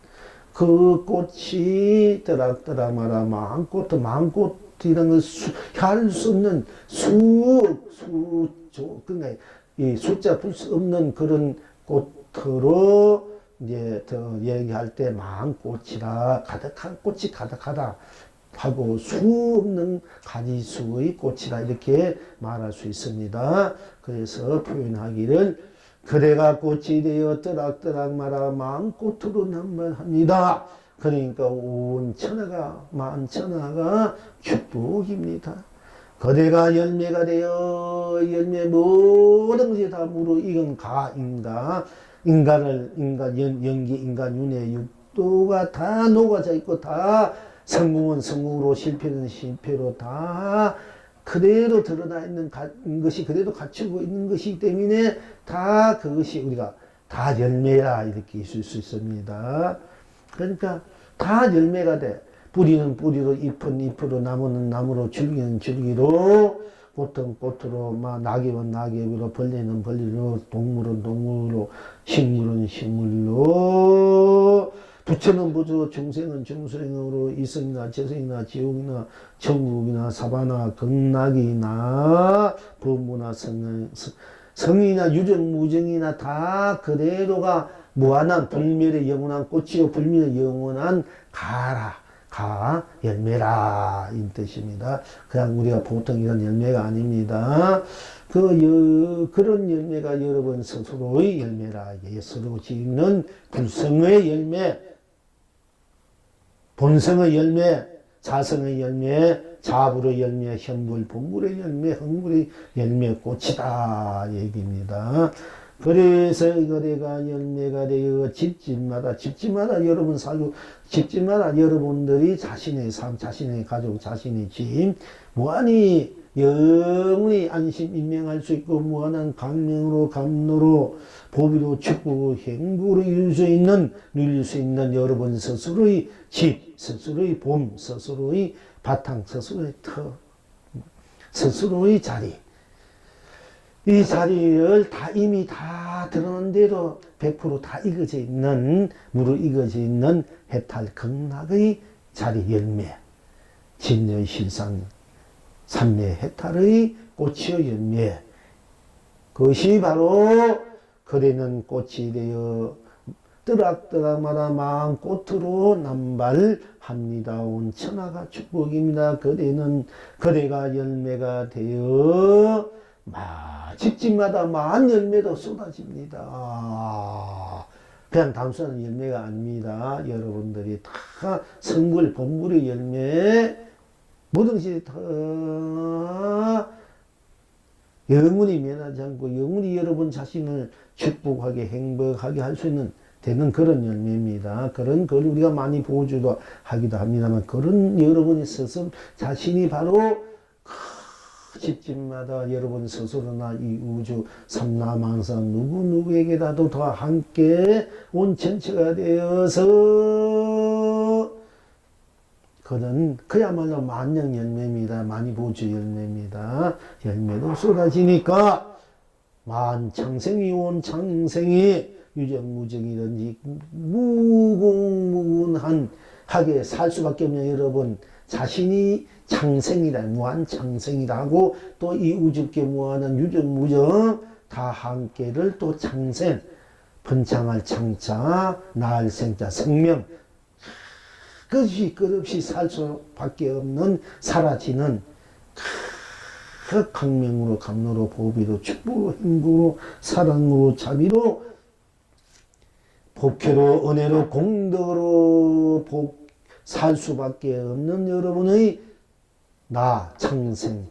그 꽃이 떠락떠락마다 마음꽃이라는 할 수 없는 그러니까 이 숫자 풀 수 없는 그런 꽃으로 이제 더 얘기할 때 마음꽃이라 꽃이 가득하다 하고 수 없는 가지수의 꽃이라 이렇게 말할 수 있습니다. 그래서 표현하기를 그대가 꽃이 되어 뜨락뜨락마다 마음꽃으로 남발합니다. 그러니까 온 만천하가 축복입니다. 그대가 열매가 되어 모든 것이 다 무르익은 인간윤회 육도가 다 녹아져 있고 다 성공은 성공으로 실패는 실패로 다 그대로 드러나 있는 것이 그대로 갖추고 있는 것이기 때문에 다 그것이 우리가 다 열매라 이렇게 있을 수 있습니다. 그러니까 다 열매가 돼. 뿌리는 뿌리로, 잎은 잎으로, 나무는 나무로, 줄기는 줄기로, 꽃은 꽃으로, 낙엽은 낙엽으로, 벌레는 벌레로, 동물은 동물로, 식물은 식물로, 부처는 부처로, 중생은 중생으로, 이성이나 재성이나 지옥이나 천국이나 사바나 극락이나 법무나 성이나 유정 무정이나 다 그대로가 무한한 불멸의 영원한 꽃이요 불멸의 영원한 열매라 이 뜻입니다. 그냥 우리가 보통 이런 열매가 아닙니다. 그런 열매가 여러분 스스로의 열매라. 스스로 짓는 불성의 열매, 본성의 열매, 자성의 열매, 자불의 열매, 현불, 본불의 열매, 흥불의 열매 꽃이다 얘기입니다. 그래서 그대가 열매가 되어 집집마다 여러분 살고 집집마다 여러분들이 자신의 삶, 자신의 가족, 자신의 집 무한히 영원히 안심 인명할 수 있고 무한한 강명으로 감로로 보비로 축복으로 행복으로 누릴 수 있는 여러분 스스로의 집, 스스로의 봄, 스스로의 바탕, 스스로의 터, 스스로의 자리. 이 자리를 이미 다 드러난 대로 100% 다 익어져 있는, 무르익어져 있는 해탈 극락의 자리 열매, 진여의 실상, 삼매 해탈의 꽃이요 열매. 그것이 바로 그대는 꽃이 되어 뜨락뜨락마다 마음꽃으로 남발합니다. 온 천하가 축복입니다. 그대가 열매가 되어 집집마다 만 열매도 쏟아집니다. 그냥 단순한 열매가 아닙니다. 여러분들이 다 성불, 본불의 열매, 모든 것이 다 영원히 면하지 않고 영원히 여러분 자신을 축복하게 행복하게 할 수 있는 되는 그런 열매입니다. 그런 걸 우리가 많이 보여주기도 하기도 합니다만, 그런 여러분이 스스로 자신이 바로 집집마다 여러분 스스로나 이 우주 삼라만상 누구누구에게라도 다 함께 온 전체가 되어서 그는 그야말로 만영 열매입니다. 많이 보주 열매입니다. 열매도 쏟아지니까 만창생이 온 창생이 유정무정이든지 무궁무근한 하게 살 수밖에 없는 여러분 자신이 창생이다, 무한창생이다 하고 또 이 우주께 무한한 유정무정 다 함께를 또 창생, 번창할 창자, 나을 생자, 생명 끝없이 살 수밖에 없는 사라지는 그 강명으로 감로로 보비로 축복으로 행복으로 사랑으로 자비로 복회로 은혜로 공덕으로 살 수밖에 없는 여러분의 나 창생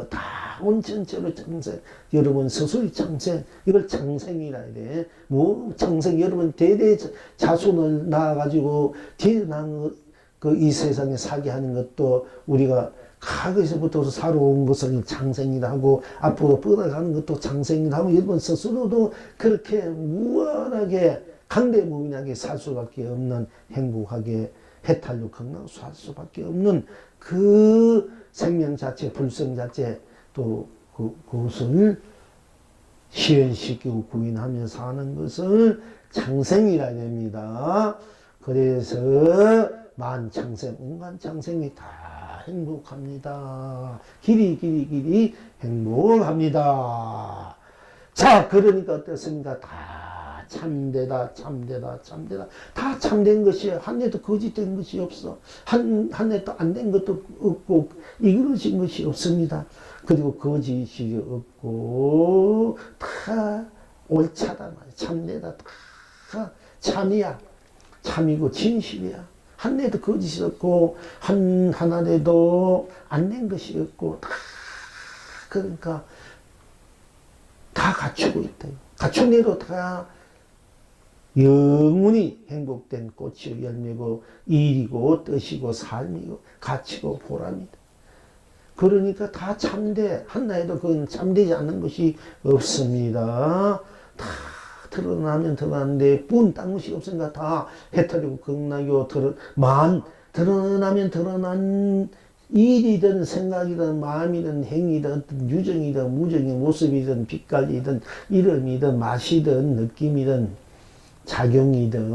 다 온 전체로 창생 여러분 스스로 창생 이걸 창생이라 해야 돼. 뭐 창생 여러분 대대 자손을 낳아가지고 태어난 이 세상에 살게 하는 것도 우리가 과거에서부터 살아온 것을 창생이라 하고 앞으로 뻗어가는 것도 창생이라 하고 여러분 스스로도 그렇게 무한하게 강대무민하게 살 수밖에 없는 행복하게 해탈로 건강 살 수밖에 없는 그 생명 자체 불성 자체 또 그것을 실현시키고 구인하면서 사는 것을 창생이라 됩니다. 그래서 만창생 온갖 창생이 다 행복합니다. 길이 행복합니다. 자, 그러니까 어떻습니까? 다 참되다. 다 참된 것이야. 한 해도 거짓된 것이 없어. 한 해도 안 된 것도 없고, 이그러진 것이 없습니다. 그리고 거짓이 없고, 다 옳차다. 참되다. 다 참이야. 참이고 진실이야. 한 해도 거짓이 없고, 하나라도 안 된 것이 없고, 다, 그러니까, 다 갖추고 있다. 갖춘 대로 다 영원히 행복된 꽃이고 열매고 일이고 뜻이고 삶이고 가치고 보람이다. 그러니까 다 참돼. 하나에도 그건 참되지 않는 것이 없습니다. 다 드러나면 드러나는데 딴 것이 없으니까 다 해탈이고 극락이고 드러나면 드러난 일이든 생각이든 마음이든 행위든 어떤 유정이든 무정이든 모습이든 빛깔이든 이름이든 맛이든 느낌이든 작용이든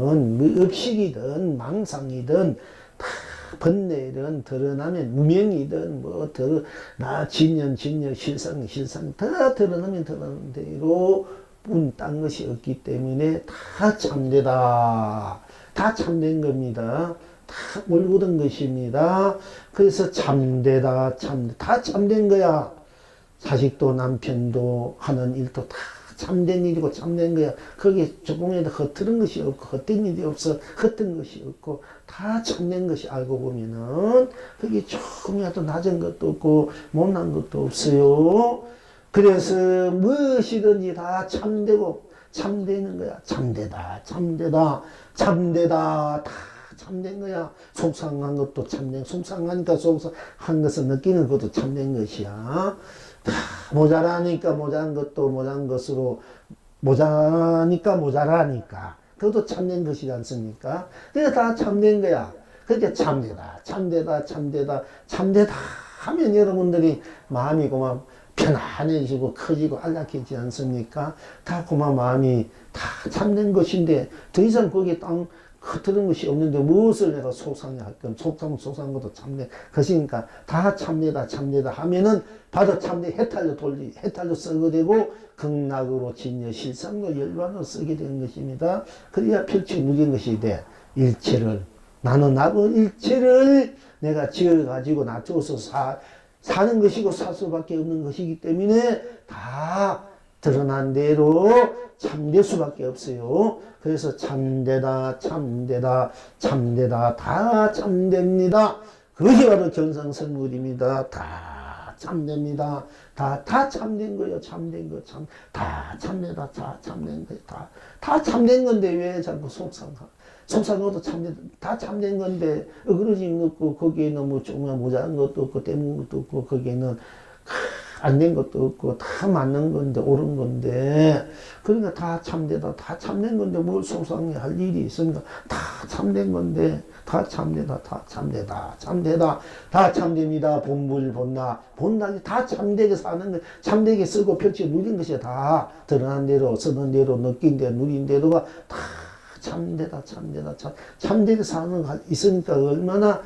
업식이든 망상이든 다 번뇌든 드러나면 무명이든 진연 실상 다 드러나면 드러나는 대로 딴 것이 없기 때문에 다 참되다. 다 참된 겁니다. 다 옳고든 것입니다. 그래서 참되다. 다 참된 거야. 자식도 남편도 하는 일도 다 참된 일이고 참된 거야. 거기에 조금이라도 허트른 것이 없고 헛된 일이 없어. 헛된 것이 없고 다 참된 것이 알고 보면은 거기에 조금이라도 낮은 것도 없고 못난 것도 없어요. 그래서 무엇이든지 다 참되고 참되는 거야. 참되다. 다 참된 거야. 속상한 것도 참된, 속상하니까 속상한 것을 느끼는 것도 참된 것이야. 모자라니까 모자란 것도 모자란 것으로, 모자라니까 모자라니까. 그것도 참된 것이지 않습니까? 그게 다 참된 거야. 그게 참되다 하면 여러분들이 마음이 고마 편안해지고 커지고 안락해지지 않습니까? 다 고마 마음이 다 참된 것인데 더 이상 거기에 흐트는 것이 없는데 무엇을 내가 속상해 할 건 속상한 것도 참내 것이니까 다 참내다 참내다 하면은 바로 참내 해탈로 쓰게 되고 극락으로 진여 실상로 열반으로 쓰게 되는 것입니다. 그래야 펼치고 누린 것이 돼. 일체를 나는 나고 일체를 내가 지어가지고 놔줘서 사는 것이고 살 수밖에 없는 것이기 때문에 다 드러난 대로 참될 수밖에 없어요. 그래서 참되다 참되다 참되다 다 참됩니다. 그것이 바로 견성설물입니다. 다 참됩니다. 다 참된 거예요. 참된 거 다 참되다 다 참된 거예요. 다 참된 건데 왜 자꾸 속상한 것도 다 참된 건데 어그러짐 없고 거기에는 뭐 조금 모자란 것도 없고 때문 것도 없고 거기에는 안 된 것도 없고 다 맞는 건데 옳은 건데 그러니까 다 참되다 다 참된 건데 뭘 속상해 할 일이 있습니까? 다 참된 건데 다 참되다 다 참되다 참되다 다 참됩니다. 본불 본락이 다 참되게 사는 거 참되게 쓰고 펼쳐 누린 것이 다 드러난 대로 쓰는 대로 느낀 대로 누린 대로가 다 참되다 참되게 사는 거 있으니까 얼마나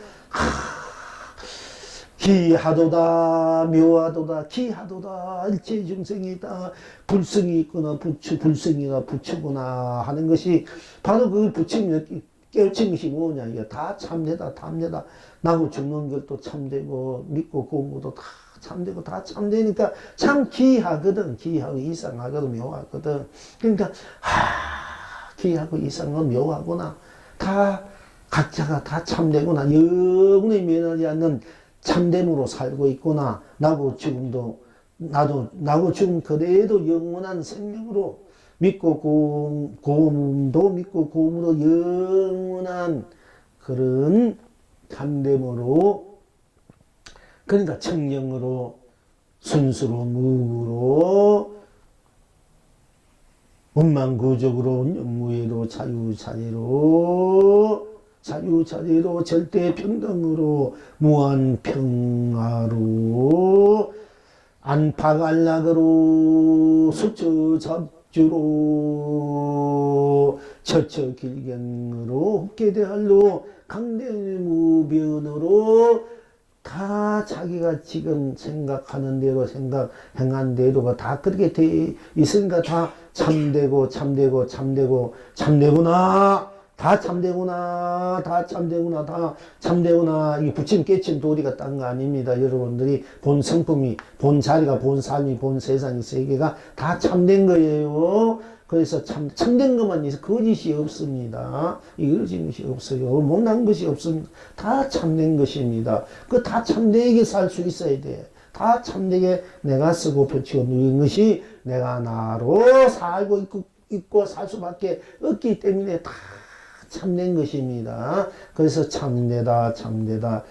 기하도다 묘하도다 기하도다 일체 중생이다 불성이 있거나 불성이가 부처구나 하는 것이 바로 그 부처님 깨우친 것이 뭐냐 이게 다 참되다 참되다 나고 죽는 것도 참되고 믿고 고무도 다 참되고 다 참되니까 참 기하거든. 기하고 이상하거든 묘하거든. 그러니까 기하고 이상은 묘하구나 다 각자가 다 참되구나 영원히 면하지 않는 참됨으로 살고 있구나. 나고 죽음도 나고 죽음 그래도 영원한 생명으로 믿고 고음도 믿고 고음으로 영원한 그런 참됨으로 그러니까 청정으로 순수로 무구로 원망구적으로 무예로 자유자재로 절대평등으로 무한평화로 안팎안락으로 수처잡주로 처처길경으로 흡계대할로 강대무변으로 다 자기가 지금 생각하는 대로 행한 대로가 다 그렇게 돼 있으니까 다 참되구나 다 참되구나 이 부침 깨친 도리가 딴 거 아닙니다. 여러분들이 본 성품이 본 자리가 본 삶이 본 세상이 세계가 다 참된 거예요. 그래서 참된 것만 있어 거짓이 없습니다. 이거진 것이 없어요. 못난 것이 없습니다. 다 참된 것입니다. 그 다 참되게 살 수 있어야 돼. 다 참되게 내가 쓰고 펼치고 누린 것이 내가 나로 살고 있고 살 수밖에 없기 때문에 다 참된 것입니다. 그래서 참되다 참됩니다.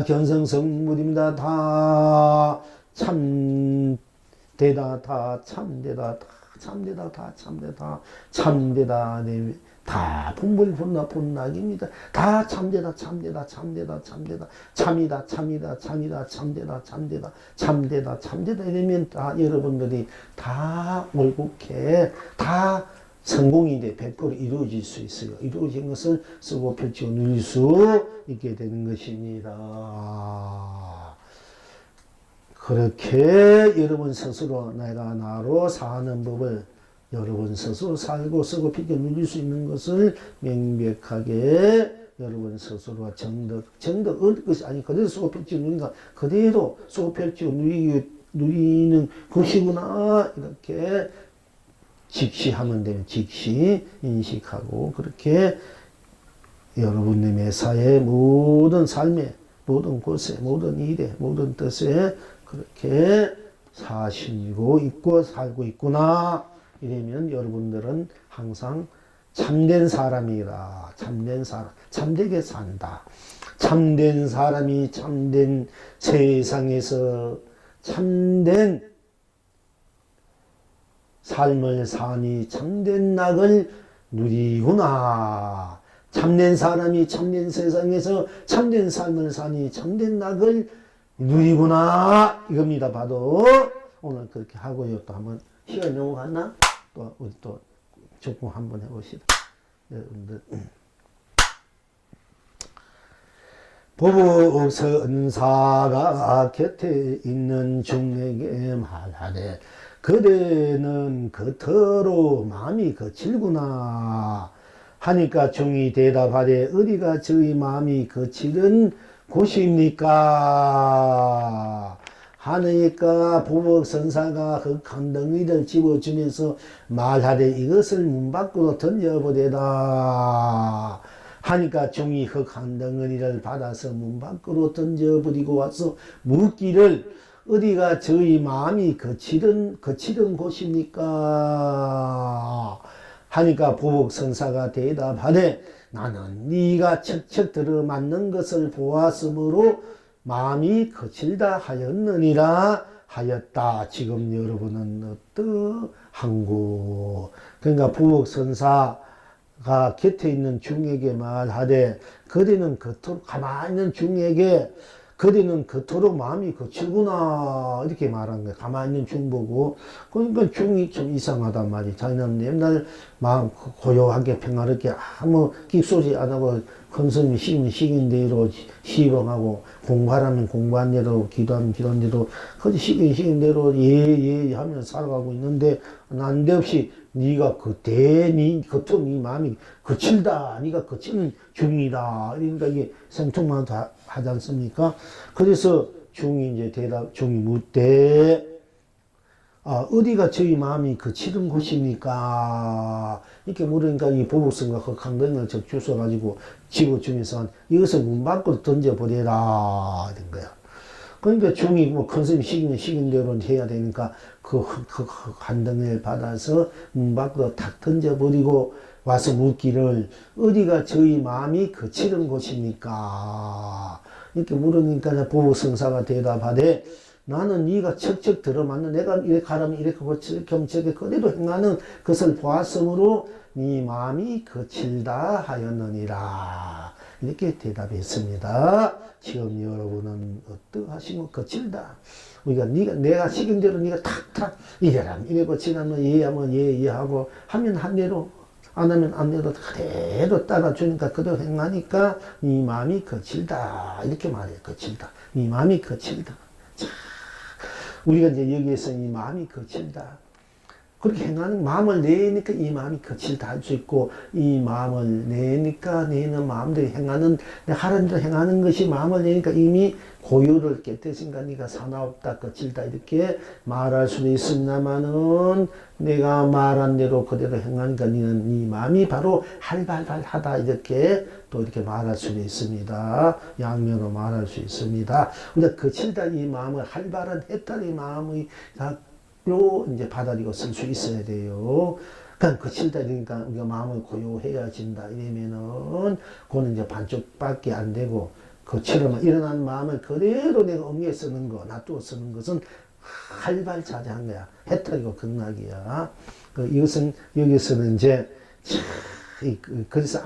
견성성물입니다. 다 참되다 다 본불본락입니다. 다 참되다 참되다 이러면 다 여러분들이 다 올곧게 다 성공이 돼 100% 이루어질 수 있어요. 이루어진 것을 쓰고 펼치고 누릴 수 있게 되는 것입니다. 그렇게 여러분 스스로 내가 나로 사는 법을 여러분 스스로 살고 쓰고 펼쳐 누릴 수 있는 것을 명백하게 여러분 스스로가 정덕 얻을 것이 아니 그대로 쓰고 펼쳐 누리니까 그대로 쓰고 펼쳐 누리는 것이구나 이렇게 직시하면 되면 직시 인식하고 그렇게 여러분의 매사에 모든 삶에 모든 곳에 모든 일에 모든 뜻에 그렇게 사시고 있고 살고 있구나 이러면 여러분들은 항상 참된 사람이라 참된 사람 참되게 산다. 참된 사람이 참된 세상에서 참된 삶을 사니 참된 낙을 누리구나. 참된 사람이 참된 세상에서 참된 삶을 사니 참된 낙을 누리구나. 이겁니다. 봐도 오늘 그렇게 하고요. 또 한번 시간이 넘어갔나? 또 우리 또 조금 한번 해보시다. 여러분들. 보복선사가 곁에 있는 중에게 말하되 그대는 겉으로 마음이 거칠구나 하니까 중이 대답하되 어디가 저희 마음이 거칠은 곳입니까 하니까 보복선사가 그 강덩이를 집어주면서 말하되 이것을 문 밖으로 던져보되다 하니까 중이 그 강덩어리를 받아서 문 밖으로 던져버리고 와서 묻기를 어디가 저희 마음이 거칠은 곳입니까 하니까 보복선사가 대답하되 나는 네가 척척 들어맞는 것을 보았으므로 마음이 거칠다 하였느니라 하였다. 지금 여러분은 어떠한고? 그러니까 보복선사가 곁에 있는 중에게 말하되 그대는 겉으로 가만히 있는 중에게 그대는 겉으로 마음이 거칠구나 이렇게 말한 거예요. 가만히 있는 중 보고 그러니까 중이 좀 이상하단 말이에요. 자기는 옛날 마음 고요하게 평화롭게 아무 끽소리 안 하고 컨성이 식인 대로 시범하고 공부하라면 공부한 대로 기도하면 기도한 대로 그저 식인 대로 예 하면서 살아가고 있는데 난데없이 네가 네 겉으로 네 마음이 거칠다 네가 거치는 중이다 그러니까 이게 생통만 하지 않습니까? 그래서 중이 이제 중이 묻되 어디가 저희 마음이 거칠은 곳입니까? 이렇게 물으니까 이 보복선가 그 강덩이를 적 주워가지고 집어주면서 이것을 문 밖으로 던져버려라 된 거야. 그러니까 중이 뭐 컨셉이 식인 대로 해야 되니까 그 강덩이를 받아서 문 밖으로 탁 던져버리고 와서 묻기를 어디가 저희 마음이 거칠은 곳입니까? 이렇게 물으니까 보복선사가 대답하되 나는 네가 척척 들어맞는 내가 이렇게 가라면 이렇게 하고 저렇게 하면 저렇게 그대로 행하는 것을 보았으므로 네 마음이 거칠다 하였느니라 이렇게 대답했습니다. 지금 여러분은 어떠하시면 거칠다 우리가 내가 시킨 대로 네가 탁탁 이래라면 이래고 지나면 예하면 예하고 하면 한 대로 안 하면 안 돼도 그대로 따라주니까 그대로 행하니까 네 마음이 거칠다 이렇게 말해요. 거칠다 네 마음이 거칠다. 자, 우리가 이제 여기에서 이 마음이 거칠다 그렇게 행하는 마음을 내니까 이 마음이 거칠다 할 수 있고 이 마음을 내니까 내는 마음대로 행하는 하라는 대로 행하는 것이 마음을 내니까 이미 고유를 깨뜨리니까 네가 사나웠다 거칠다 이렇게 말할 수도 있습니다만은 내가 말한 대로 그대로 행하니까 너는 네 마음이 바로 활발하다 이렇게 또 이렇게 말할 수도 있습니다. 양면으로 말할 수 있습니다. 우리가 거칠다 이 마음을 활발한 했다 이 마음의 요 이제 받아들이고 쓸 수 있어야 돼요. 그러니까 거칠다 그러니까 우리가 마음을 고요해야진다 이러면은 그거는 이제 반쪽밖에 안 되고 그처럼 일어난 마음을 그대로 내가 옮겨 쓰는 거 놔두어 쓰는 것은 활발자제한 거야. 해탈이고 극락이야. 이것은 여기서는 이제 그래서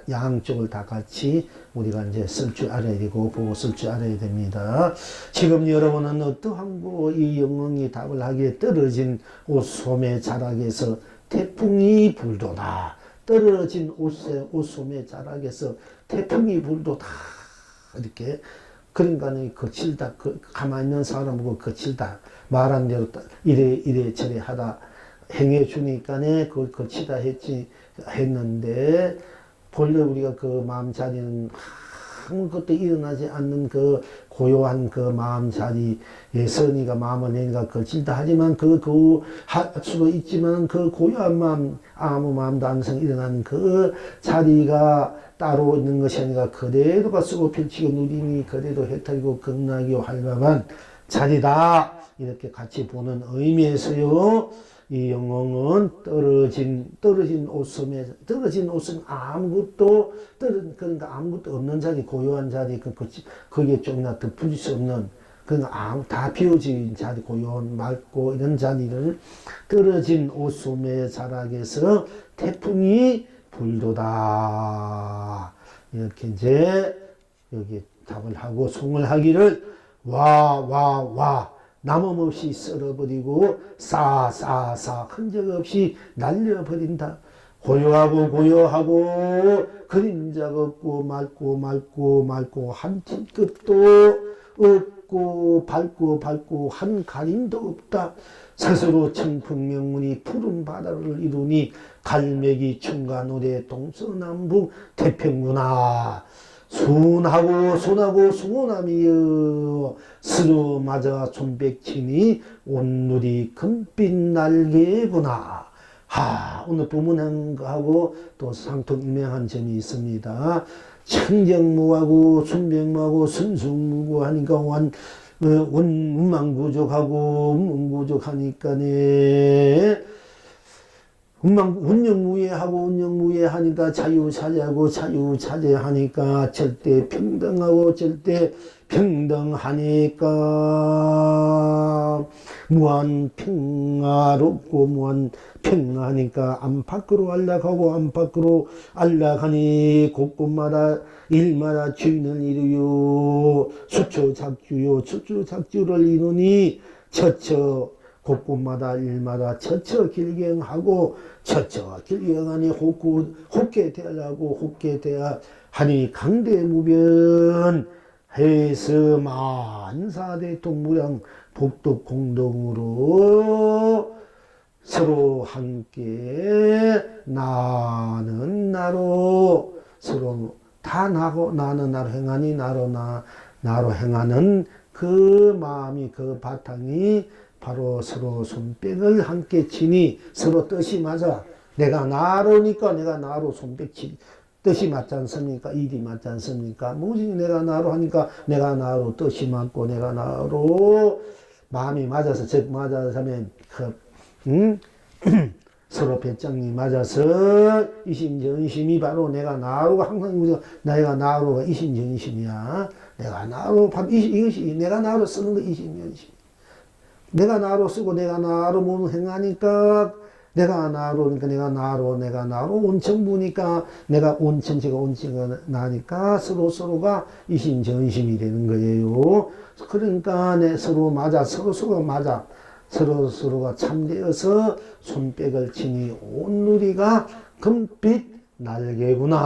양쪽을 다 같이 우리가 이제 쓸 줄 알아야 되고 보고 쓸 줄 알아야 됩니다. 지금 여러분은 어떠한고 이 영웅이 답을 하기에 떨어진 옷소매 자락에서 태풍이 불도다. 떨어진 옷소매 자락에서 태풍이 불도다. 이렇게 그러니까 거칠다. 가만히 있는 사람하고 거칠다. 말한 대로 이래 저래 하다 행해 주니까네 그걸 거치다 했는데 본래 우리가 그 마음 자리는 아무것도 일어나지 않는 그 고요한 그 마음 자리에서 네가 마음을 내니까 거칠다 하지만 할 수도 있지만 그 고요한 마음 아무 마음도 안 생 일어나는 그 자리가 따로 있는 것이 아니라 그대로가 쓰고 펼치고 누림이 그대로 혜택이고 극락이고 활발한 자리다 이렇게 같이 보는 의미에서요. 이 영웅은 떨어진 옷소매, 떨어진 옷은 아무것도, 그러니까 아무것도 없는 자리, 고요한 자리, 거기에 좀이나 덮을 수 없는, 그러니까 다 비워진 자리, 고요한, 맑고 이런 자리를 떨어진 옷소매 자락에서 태풍이 불도다. 이렇게 이제 여기 답을 하고 송을 하기를 와. 남음없이 썰어버리고 싸 흔적 없이 날려버린다. 고요하고 고요하고 그림자가 없고 맑고 한 틴끝도 없고 밝고 한 가림도 없다. 스스로 청풍명문이 푸른 바다를 이루니 갈매기 충가노래 동서남북 태평구나. 순하고 순하미여 스르 맞아 손뼉치니 온누리 금빛 날개구나. 오늘 부문하고 또 상통일명한 점이 있습니다. 청정무하고 순백무하고 순승무하니까 운망부족하고 운문부족하니까네. 운영무예하고 운영무예하니까 자유자재하고 자유자재하니까 절대 평등하고 절대 평등하니까 무한 평화롭고 무한 평화하니까 안팎으로 안락하고 안팎으로 안락하니 곳곳마다 일마다 주인을 이루요 수초작주요 수초작주를 이루니 처처 곳곳마다 일마다 처처 길경하고 처처 길경하니 혹게 되라고 혹게 되야 하니 강대무변 해서 만사대 동무량 복덕 공동으로 서로 함께 나는 나로 서로 다 나고 나는 나로 행하니 나로 행하는 그 마음이 그 바탕이 바로 서로 손뼉을 함께 치니 서로 뜻이 맞아. 내가 나로니까 내가 나로 손뼉 치 뜻이 맞지 않습니까? 일이 맞지 않습니까? 무엇이 내가 나로 하니까 내가 나로 뜻이 맞고 내가 나로 마음이 맞아서 즉 맞아서 하면 서로 배짱이 맞아서 이심전심이 바로 내가 나로가 항상 우리가 내가 나로가 이심전심이야. 내가 나로 이것이 내가 나로 쓰는 거 이심전심. 내가 나로 쓰고 내가 나로 몸을 행하니까 내가 나로니까 내가 나로 온천부니까 내가 온천지가 온천가 나니까 서로가 이심전심이 되는 거예요. 그러니까 서로 맞아 서로가 맞아 서로가 참되어서 손뼉을 치니 온누리가 금빛 날개구나.